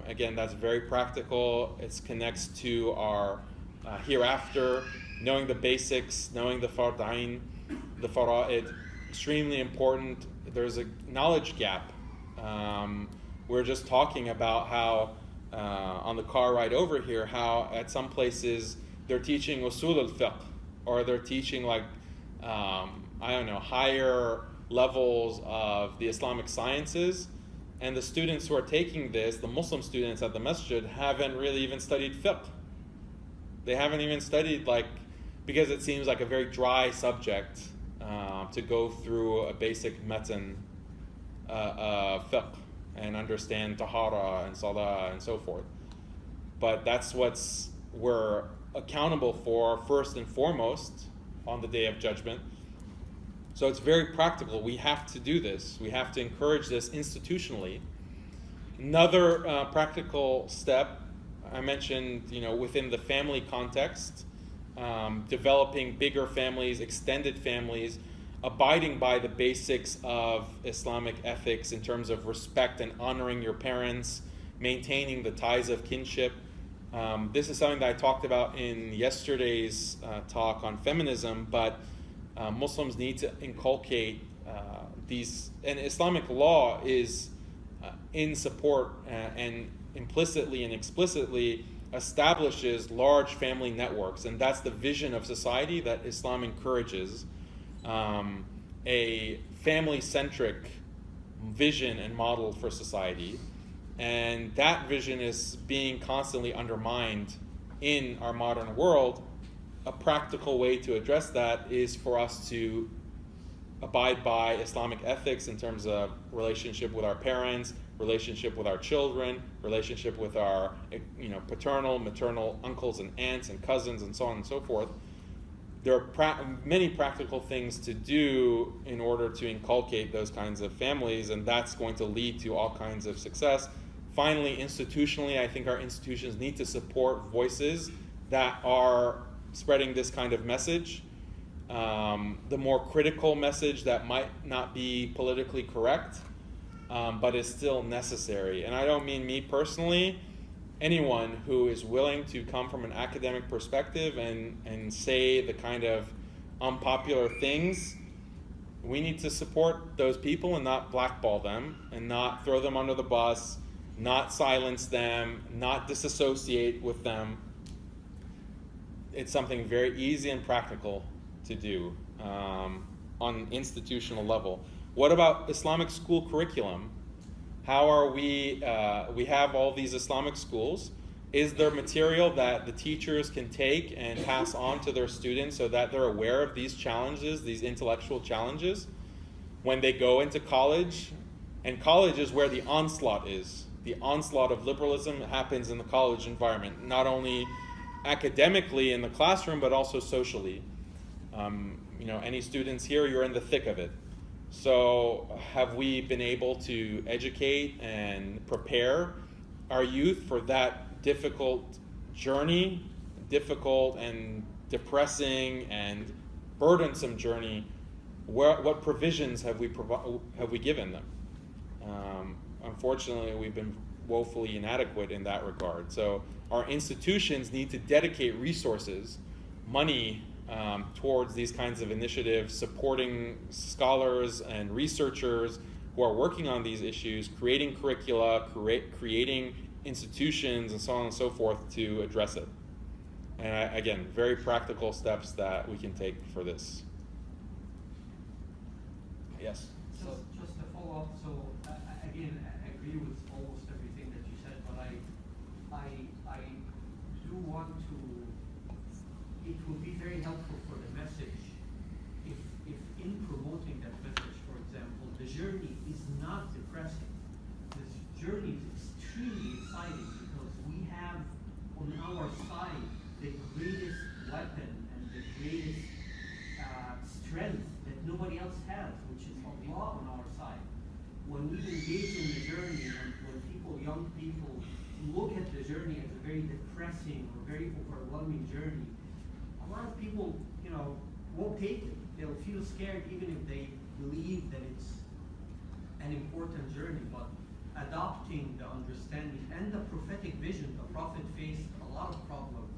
Again, that's very practical. It connects to our hereafter, knowing the basics, knowing the farda'in, the fara'id, extremely important. There's a knowledge gap. We're just talking about how, on the car ride over here, how at some places they're teaching usul al-fiqh, or they're teaching like, I don't know, higher levels of the Islamic sciences, and the students who are taking this, the Muslim students at the masjid, haven't really even studied fiqh. They haven't even studied, because it seems like a very dry subject to go through a basic matan fiqh and understand tahara and salah and so forth. But that's what's we're accountable for first and foremost on the Day of Judgment. So it's very practical. We have to do this. We have to encourage this institutionally. Another practical step, I mentioned, within the family context, developing bigger families, extended families, abiding by the basics of Islamic ethics in terms of respect and honoring your parents, maintaining the ties of kinship. This is something that I talked about in yesterday's talk on feminism, but Muslims need to inculcate these, and Islamic law is in support and implicitly and explicitly establishes large family networks, and that's the vision of society that Islam encourages, a family-centric vision and model for society, and that vision is being constantly undermined in our modern world. A practical way to address that is for us to abide by Islamic ethics in terms of relationship with our parents, relationship with our children, relationship with our paternal, maternal uncles and aunts and cousins and so on and so forth. There are many practical things to do in order to inculcate those kinds of families, and that's going to lead to all kinds of success. Finally, institutionally, I think our institutions need to support voices that are spreading this kind of message, the more critical message that might not be politically correct, but is still necessary. And I don't mean me personally, anyone who is willing to come from an academic perspective and say the kind of unpopular things, we need to support those people and not blackball them and not throw them under the bus, not silence them, not disassociate with them. It's something very easy and practical to do on institutional level. What about Islamic school curriculum? How are we have all these Islamic schools. Is there material that the teachers can take and pass on to their students so that they're aware of these challenges, these intellectual challenges, when they go into college? And college is where the onslaught is. The onslaught of liberalism happens in the college environment, not only academically in the classroom, but also socially. Any students here, you're in the thick of it. So have we been able to educate and prepare our youth for that difficult journey, difficult and depressing and burdensome journey? What provisions have we given them? Unfortunately, we've been woefully inadequate in that regard. So our institutions need to dedicate resources, money, towards these kinds of initiatives, supporting scholars and researchers who who are working on these issues, creating curricula, creating institutions, and so on and so forth to address it. And again, very practical steps that we can take for this. Yes? Just to follow up, so again, I agree with almost everything that you said, but I do want to, it would be very helpful for the message if in promoting that message, for example, the journey is not depressing. This journey is extremely exciting because we have on our side the greatest weapon and the greatest strength that nobody else has, which is Allah on our side. When we engage in the journey and when young people look at the journey as a very depressing or very overwhelming journey, a lot of people, won't take it. They'll feel scared even if they believe that it's an important journey. But adopting the understanding and the prophetic vision, the Prophet faced a lot of problems.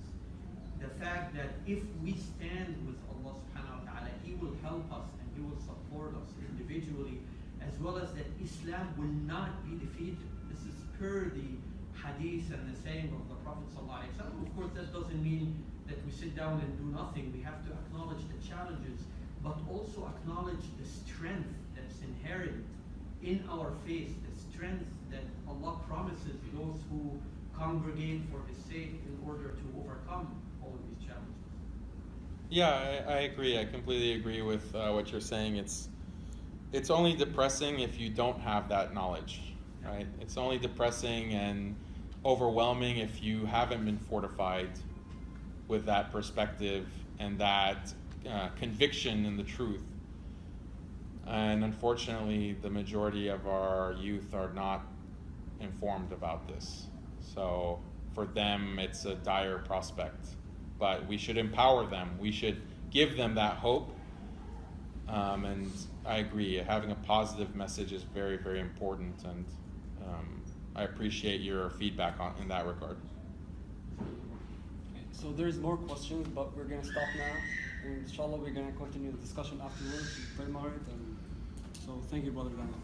The fact that if we stand with Allah subhanahu wa ta'ala, He will help us and He will support us individually, as well as that Islam will not be defeated. This is per the hadith and the saying of the Prophet sallallahu alaihi wasallam. Of course, that doesn't mean that we sit down and do nothing. We have to acknowledge the challenges, but also acknowledge the strength that's inherent in our faith, the strength that Allah promises those who congregate for His sake in order to overcome all of these challenges. Yeah, I agree. I completely agree with what you're saying. It's only depressing if you don't have that knowledge, right? It's only depressing and overwhelming if you haven't been fortified with that perspective and that conviction in the truth. And unfortunately, the majority of our youth are not informed about this. So for them, it's a dire prospect. But we should empower them. We should give them that hope. And I agree, having a positive message is very, very important. And I appreciate your feedback in that regard. So there's more questions, but we're going to stop now. And inshallah, we're going to continue the discussion afterwards with Primarate. And so thank you, Brother Daniel.